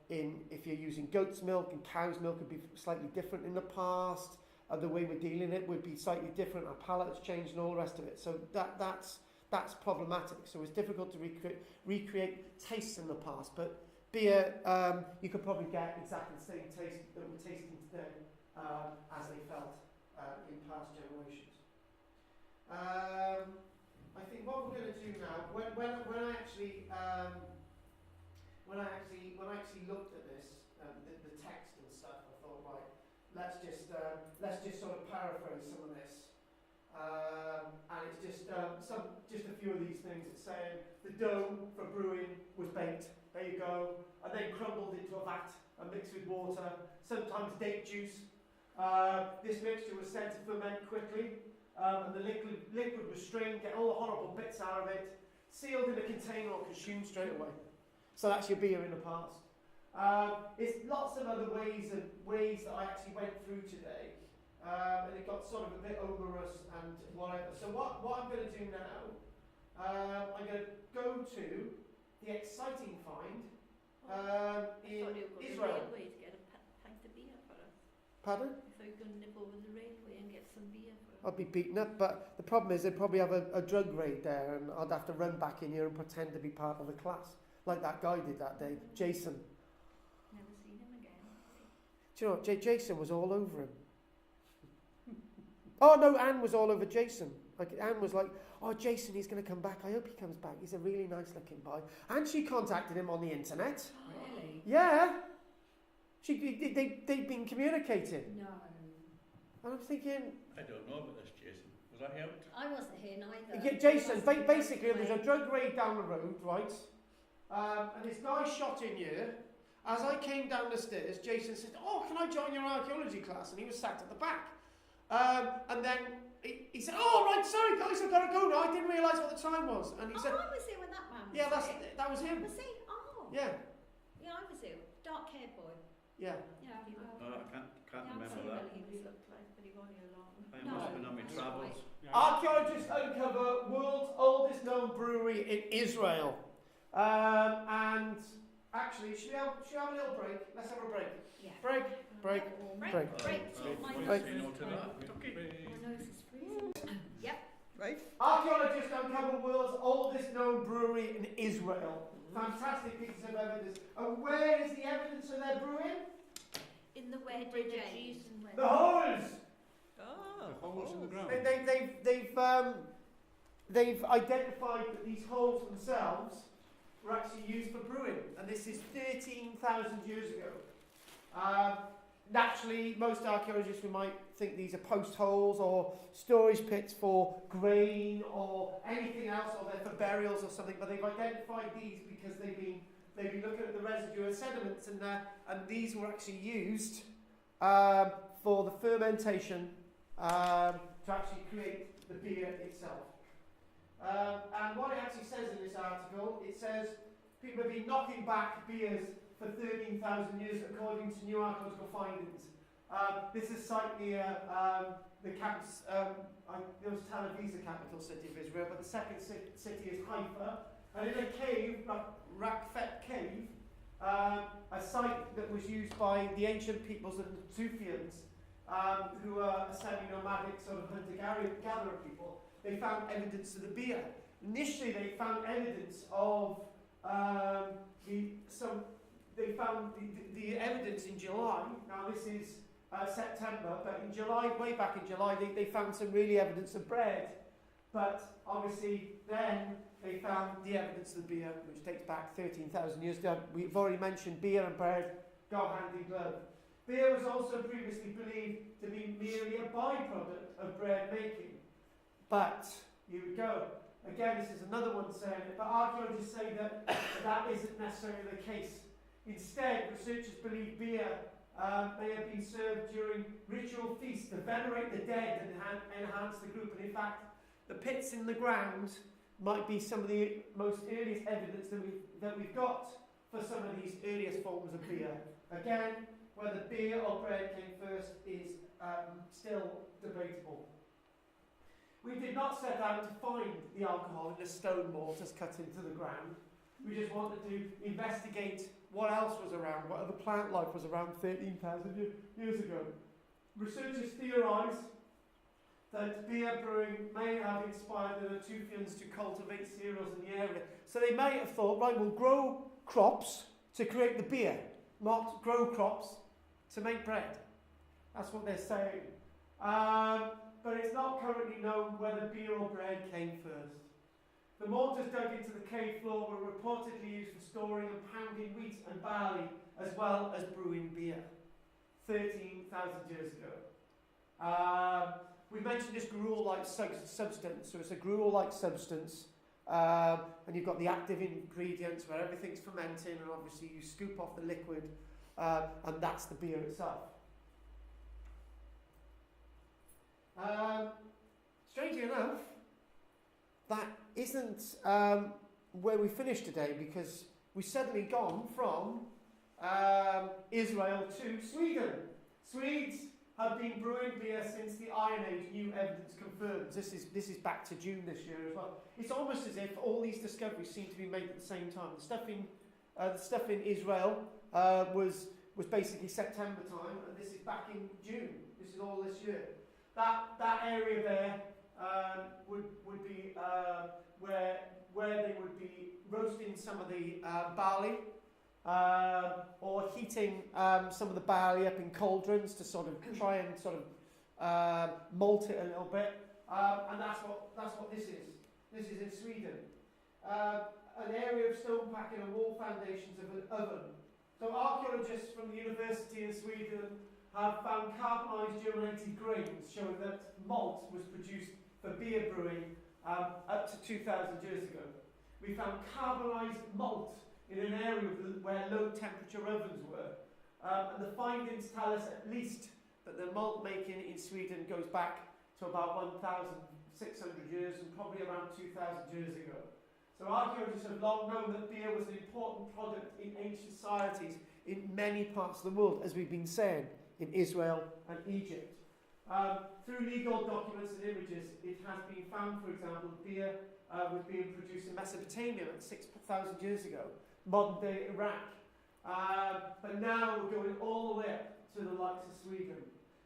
if you're using goat's milk and cow's milk would be slightly different in the past. The way we're dealing it would be slightly different. Our palate has changed and all the rest of it. So that's problematic. So it's difficult to recreate tastes in the past. But beer, you could probably get exactly the same taste that we're tasting today as they felt in past generations. I think what we're going to do now, when I actually looked at this, the text and stuff, I thought, right, let's just sort of paraphrase some of this, and and it's just just a few of these things. It's saying the dough for brewing was baked. There you go, and then crumbled into a vat and mixed with water. Sometimes date juice. This mixture was sent to ferment quickly, and the liquid was strained, get all the horrible bits out of it, sealed in a container or consumed straight away. So that's your beer in the past. It's lots of other ways that I actually went through today, and it got sort of a bit onerous and whatever. So what I'm going to do now, I'm going to go to the exciting find in Israel. Railway to get a pint of beer for us. Pardon? I thought you were going to nip over the railway and get some beer for us. I'd be beaten up, but the problem is they'd probably have a drug raid there, and I'd have to run back in here and pretend to be part of the class, like that guy did that day, Jason. Never seen him again. Do you know what? Jason was all over him. Oh no, Anne was all over Jason. Like Anne was like, "Oh, Jason, he's going to come back. I hope he comes back. He's a really nice-looking boy." And she contacted him on the internet. Really? Yeah, they'd been communicating. No. And I'm thinking, I don't know about this, Jason. Was I helped? I wasn't here neither. yeah, Jason, basically, there's a drug raid down the road, right? And this guy shot in here. As I came down the stairs, Jason said, "Oh, can I join your archaeology class?" And he was sat at the back. And then he said, "Oh, right, sorry guys, I've got to go now. I didn't realise what the time was." And he said, I was here when that man was "Yeah, here. that was him." Was he? Oh. Yeah, Yeah, I was here. Dark haired boy. yeah. Yeah. I can't Yeah, remember I've that. seen He looked like, but he wasn't here long. I must have been on my that's travels. right. Yeah. Archaeologists uncover world's oldest known brewery in Israel. And actually, should we have a little break? Let's have a break. Yeah. Break. Break. Break. Break. My I'll nose say is no to that. Okay. My nose is freezing. Yep. Right? Archaeologists uncover world's oldest known brewery in Israel. Fantastic pieces of evidence. And where is the evidence of their brewing? In the wedding Bridge that James. Jason went. The holes. Ah, The holes in the ground. They've identified that these holes themselves were actually used for brewing, and this is 13,000 years ago. Naturally, most archaeologists we might think these are post holes or storage pits for grain or anything else, or they're for burials or something. But they've identified these because they've been looking at the residue of sediments in there, and these were actually used for the fermentation to actually create the beer itself. And what it actually says in this article, it says people have been knocking back beers for 13,000 years according to new archaeological findings. This is a site near the campus, there was Tel Aviv, the capital city of Israel, but the second city is Haifa. And in a cave, Rakfet Cave, a site that was used by the ancient peoples of the Tufians, who are a semi-nomadic sort of hunter-gatherer people, they found evidence of the beer. Initially, they found evidence of they found the evidence in July. Now this is September, but in July, way back in July, they found some really evidence of bread. But obviously, then they found the evidence of the beer, which dates back 13,000 years ago. We've already mentioned beer and bread go hand in glove. Beer was also previously believed to be merely a byproduct of bread making. But, here we go. Again, this is another one saying it, but archaeologists say that that isn't necessarily the case. Instead, researchers believe beer may have been served during ritual feasts to venerate the dead and enhance the group. And in fact, the pits in the ground might be some of the most earliest evidence that we've got for some of these earliest forms of beer. Again, whether beer or bread came first is still debatable. We did not set out to find the alcohol in the stone mortars cut into the ground. We just wanted to investigate what else was around, what other plant life was around 13,000 years ago. Researchers theorise that beer brewing may have inspired the Natufians to cultivate cereals in the area. So they may have thought, right, we'll grow crops to create the beer, not grow crops to make bread. That's what they're saying. But it's not currently known whether beer or bread came first. The mortars dug into the cave floor were reportedly used for storing and pounding wheat and barley, as well as brewing beer, 13,000 years ago. we mentioned this gruel-like substance, so it's a gruel-like substance, and you've got the active ingredients where everything's fermenting, and obviously you scoop off the liquid, and that's the beer itself. Strangely enough, that isn't where we finished today, because we've suddenly gone from Israel to Sweden. Swedes have been brewing beer since the Iron Age, new evidence confirms. This is back to June this year as well. It's almost as if all these discoveries seem to be made at the same time. The stuff in Israel was basically September time, and this is back in June. This is all this year. That area there would be where they would be roasting some of the barley, or heating some of the barley up in cauldrons to sort of try and sort of malt it a little bit, and that's what this is. This is in Sweden, an area of stone packing and wall foundations of an oven. So archaeologists from the university in Sweden have found carbonised germinated grains showing that malt was produced for beer brewing up to 2,000 years ago. We found carbonised malt in an area where low temperature ovens were. And the findings tell us at least that the malt making in Sweden goes back to about 1,600 years and probably around 2,000 years ago. So archaeologists have long known that beer was an important product in ancient societies in many parts of the world, as we've been saying, in Israel and Egypt. Through legal documents and images, it has been found, for example, beer was being produced in Mesopotamia 6,000 years ago, modern day Iraq. But now we're going all the way up to the likes of Sweden.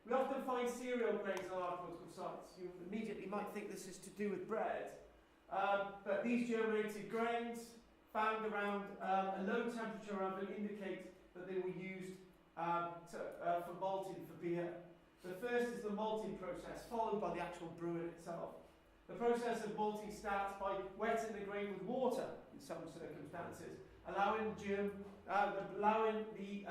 We often find cereal grains on archaeological sites. You immediately might think this is to do with bread, but these germinated grains found around a low temperature oven indicate that they were used for malting for beer. The first is the malting process, followed by the actual brewing itself. The process of malting starts by wetting the grain with water in some circumstances, allowing the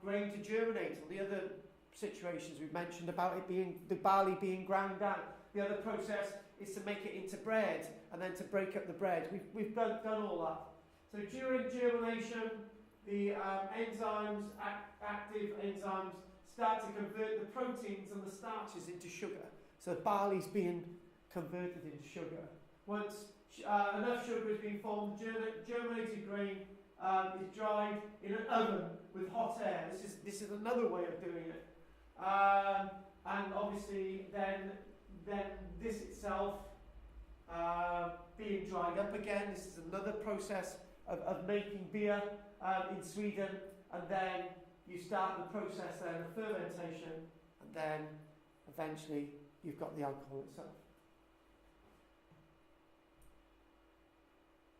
grain to germinate. Or the other situations we've mentioned about it being the barley being ground down. The other process is to make it into bread and then to break up the bread. We've done all that. So during germination, the enzymes, active enzymes, start to convert the proteins and the starches into sugar. So barley's being converted into sugar. Once enough sugar has been formed, germinated grain is dried in an oven with hot air. This is another way of doing it. And obviously then this itself being dried up again. This is another process of making beer in Sweden, and then you start the process then of fermentation, and then eventually you've got the alcohol itself.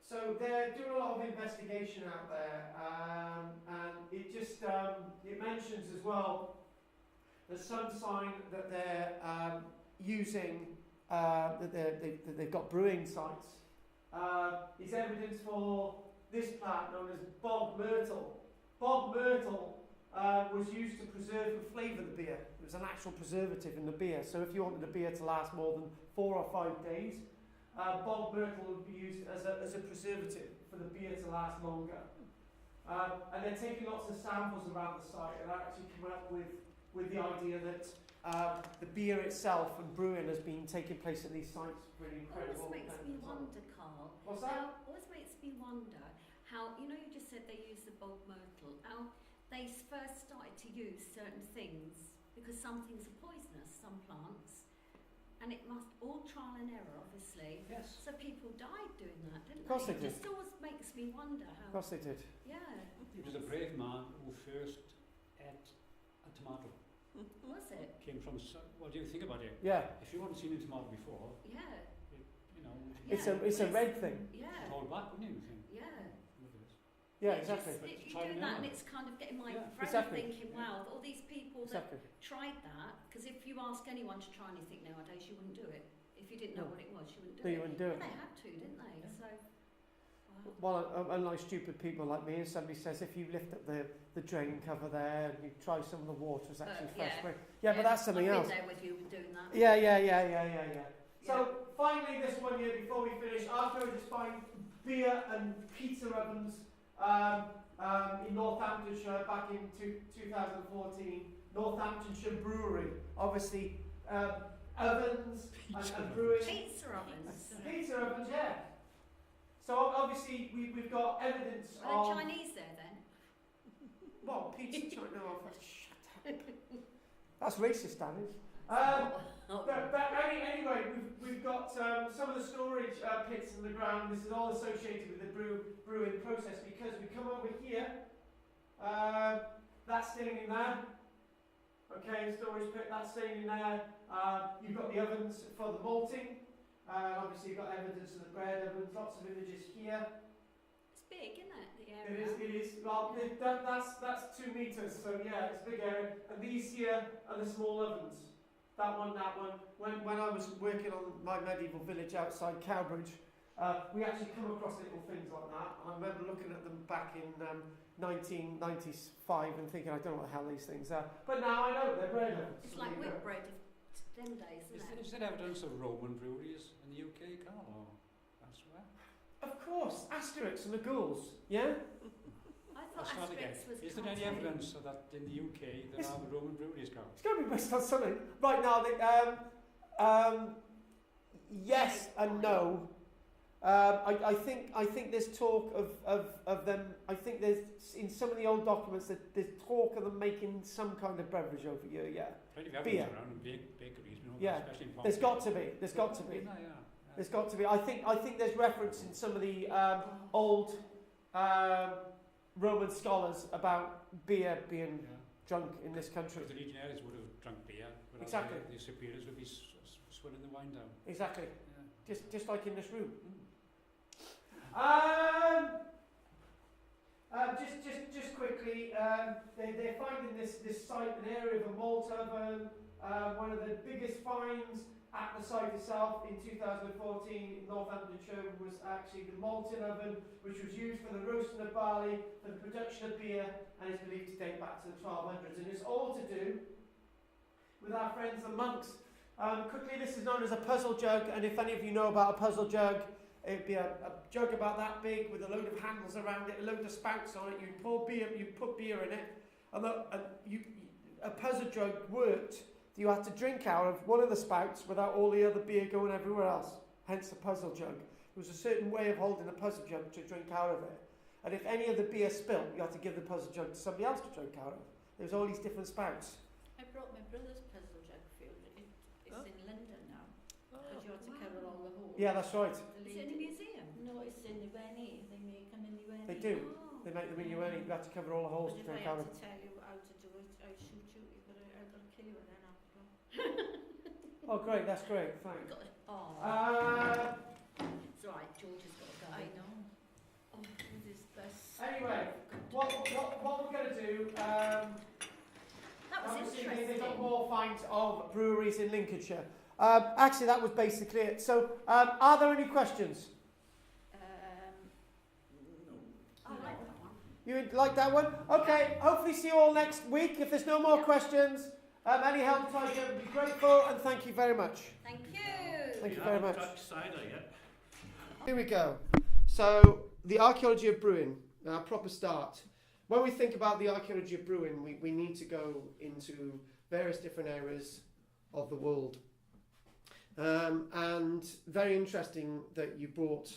So they're doing a lot of investigation out there, and it just it mentions as well there's some sign that they're using that they've got brewing sites. Is evidence for this plant known as bog myrtle. Bog myrtle was used to preserve and flavour the beer. It was an actual preservative in the beer. So if you wanted the beer to last more than 4 or 5 days, bog myrtle would be used as a preservative for the beer to last longer. And they're taking lots of samples around the site and actually come up with the idea that the beer itself and brewing has been taking place at these sites for an incredible Always makes me wonder, Carl. What's that? Always makes me wonder how, you just said they use the bog myrtle, how they first started to use certain things, because some things are poisonous, some plants, and it must, all trial and error, obviously. Yes. So people died doing that, didn't they? Of course they did. It just always makes me wonder how... Of course they did. Yeah. It was a brave man who first ate a tomato. Was it? Came from, what do you think about it? Yeah. If you haven't seen a tomato before, Yeah. It's a red thing. Yeah. hold back, wouldn't you think? Yeah. Look at this. Yeah, It's exactly. Just, you're Try doing and that, and error. it's kind of getting my Yeah. brain Exactly. thinking, wow, all these people Exactly. that tried that, because if you ask anyone to try anything nowadays, you wouldn't do it. If you didn't know No. what it was, you wouldn't do No, it. you wouldn't do Well, it. they had to, didn't they? Yeah. So, Wow. Well, unlike stupid people like me, and somebody says if you lift up the drain cover there and you try some of the water, it's actually fresh yeah. spring. Yeah, but that's something else. I've been there with you doing that. Yeah. So finally, this one here before we finish, archaeologists find beer and pizza ovens in Northamptonshire back in 2014. Northamptonshire Brewery, obviously ovens and brewing. Pizza ovens. Pizza ovens, yeah. So obviously we've got evidence Are of. there Chinese there then? Well, pizza China. No, shut up. That's racist, that is. Anyway, we've got some of the storage pits in the ground. This is all associated with the brewing process because we come over here. That's staying in there. Okay, storage pit, that's staying in there. You've got the ovens for the malting. Obviously, you've got evidence of the bread ovens. Lots of images here. It's big, isn't it? The area. It is. Well, that's 2 meters. So yeah, it's a big area. And these here are the small ovens. That one. When I was working on my medieval village outside Cowbridge, we actually come across little things like that. And I remember looking at them back in 1995 and thinking, I don't know what the hell these things are. But now I know they're bread ovens. It's like whip bread of them days, isn't it? Is there evidence of Roman breweries in the UK, Carl, or elsewhere? Of course, Asterix and the Ghouls. Yeah. I thought Let's start again. Asterix was Is there any cartoon. evidence of that in the UK there are the Roman breweries, Carl? It's got to be based on something. Right now, yes and no. I think there's talk of them. I think there's in some of the old documents that there's talk of them making some kind of beverage over here. Yeah, Plenty of beer. evidence around in bakeries, you know, Yeah. especially in There's got to be. There's got to be. There's got to be. I think there's reference in some of the old Roman scholars about beer being drunk in this country. Because the legionaries would have drunk beer, whereas Exactly. the superiors would be swilling the wine down. Exactly. Yeah. Just like in this room. Just quickly, they're finding this site, an area of a malt oven. One of the biggest finds at the site itself in 2014 in Northamptonshire was actually the malting oven, which was used for the roasting of barley, for the production of beer, and is believed to date back to the 1200s. And it's all to do with our friends the monks. Quickly, this is known as a puzzle jug, and if any of you know about a puzzle jug, it'd be a jug about that big with a load of handles around it, a load of spouts on it. You pour beer, you put beer in it, and a puzzle jug worked. You had to drink out of one of the spouts without all the other beer going everywhere else. Hence the puzzle jug. There was a certain way of holding a puzzle jug to drink out of it, and if any of the beer spilt, you had to give the puzzle jug to somebody else to drink out of. There was all these different spouts. I brought my brother's puzzle jug for you. It's in London now. Because you have to cover all the holes. Yeah, that's right. Is it in a museum? No, it's in the Wenny. They make them in the Wenny. They do. Oh. They make them in your You have to cover all the holes But to if I drink out had of. to tell you how to do it, I'd shoot you. I've got to kill you and then after. Oh, great. That's great. Thanks. Oh. It's alright, George has got to go. I know. Oh, with his best. Anyway, what we're going to do, That was obviously interesting. they've got more finds of breweries in Lincolnshire. Actually, that was basically it. So, are there any questions? I like that one. You would like that one? Okay, hopefully see you all next week. If there's no more questions, any help, Tiger, would be grateful, and thank you very much. Thank you. Thank you very much. Touched cider yet? Here we go. So, the archaeology of brewing, our proper start. When we think about the archaeology of brewing, we need to go into various different areas of the world. And very interesting that you brought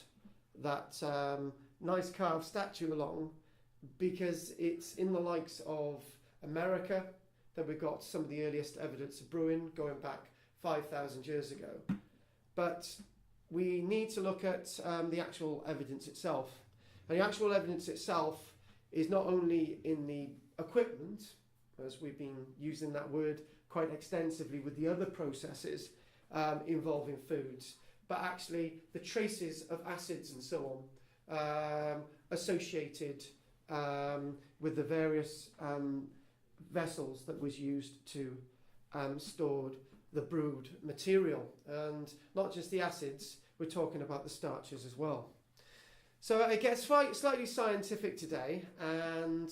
that nice carved statue along, because it's in the likes of America that we've got some of the earliest evidence of brewing going back 5,000 years ago. But we need to look at the actual evidence itself. And the actual evidence itself is not only in the equipment, as we've been using that word quite extensively with the other processes involving foods, but actually the traces of acids and so on associated with the various vessels that was used to store the brewed material. And not just the acids, we're talking about the starches as well. So it gets slightly scientific today, and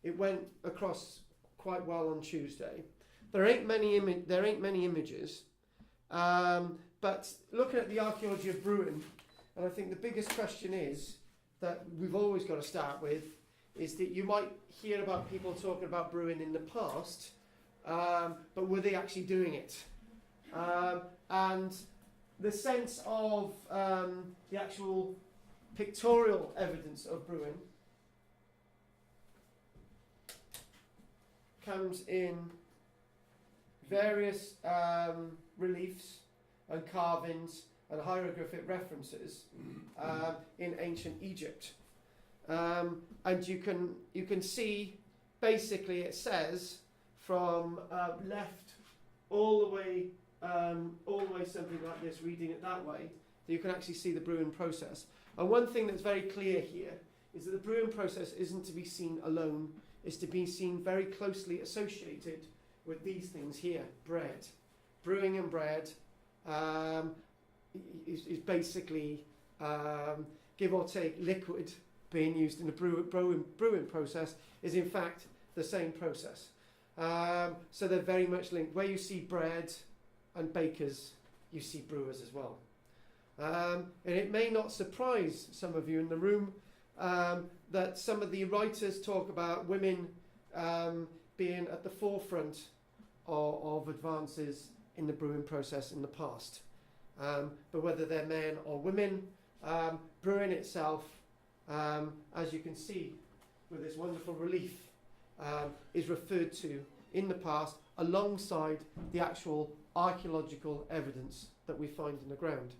it went across quite well on Tuesday. There ain't many images, but looking at the archaeology of brewing, and I think the biggest question is that we've always got to start with is that you might hear about people talking about brewing in the past, but were they actually doing it? And the sense of the actual pictorial evidence of brewing comes in various reliefs and carvings and hieroglyphic references in ancient Egypt, and you can see basically it says from left all the way something like this, reading it that way, that you can actually see the brewing process. And one thing that's very clear here is that the brewing process isn't to be seen alone, it's to be seen very closely associated with these things here. Bread. Brewing and bread is basically, give or take, liquid being used in the brewing process is in fact the same process. So they're very much linked. Where you see bread and bakers, you see brewers as well. And it may not surprise some of you in the room that some of the writers talk about women being at the forefront of advances in the brewing process in the past. But whether they're men or women, brewing itself, as you can see with this wonderful relief, is referred to in the past alongside the actual archaeological evidence that we find in the ground.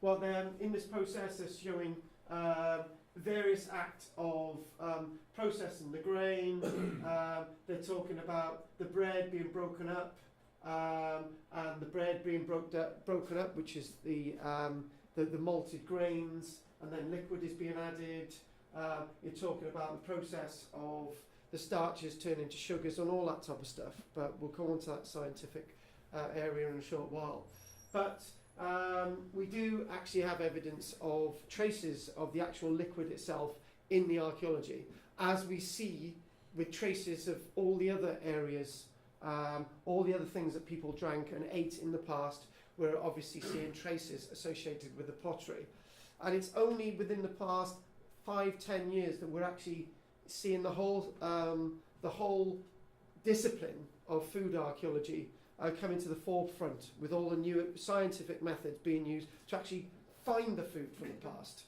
Well, then, in this process, they're showing various acts of processing the grain. They're talking about the bread being broken up, and the bread being broken up, which is the malted grains, and then liquid is being added. You're talking about the process of the starches turning into sugars and all that type of stuff. But we'll come on to that scientific area in a short while. But we do actually have evidence of traces of the actual liquid itself in the archaeology, as we see with traces of all the other areas, all the other things that people drank and ate in the past. We're obviously seeing traces associated with the pottery. And it's only within the past 5-10 years that we're actually seeing the whole discipline of food archaeology coming to the forefront, with all the new scientific methods being used to actually find the food from the past.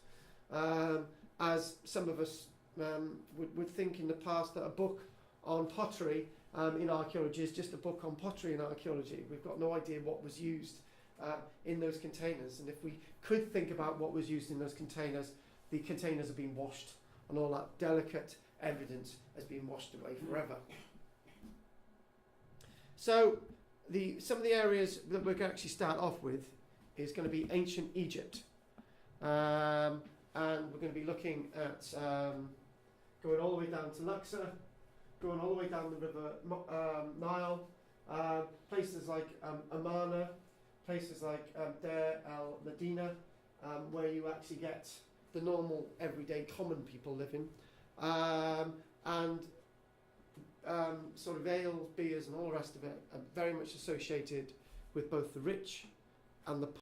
As some of us would think in the past that a book on pottery in archaeology is just a book on pottery in archaeology. We've got no idea what was used in those containers, and if we could think about what was used in those containers, the containers have been washed and all that delicate evidence has been washed away forever. So some of the areas that we're going to actually start off with is going to be ancient Egypt, and we're going to be looking at going all the way down to Luxor, going all the way down the river Nile, places like Amarna, places like Deir el-Medina, where you actually get the normal, everyday, common people living, and sort of ales, beers and all the rest of it are very much associated with both the rich and the poor.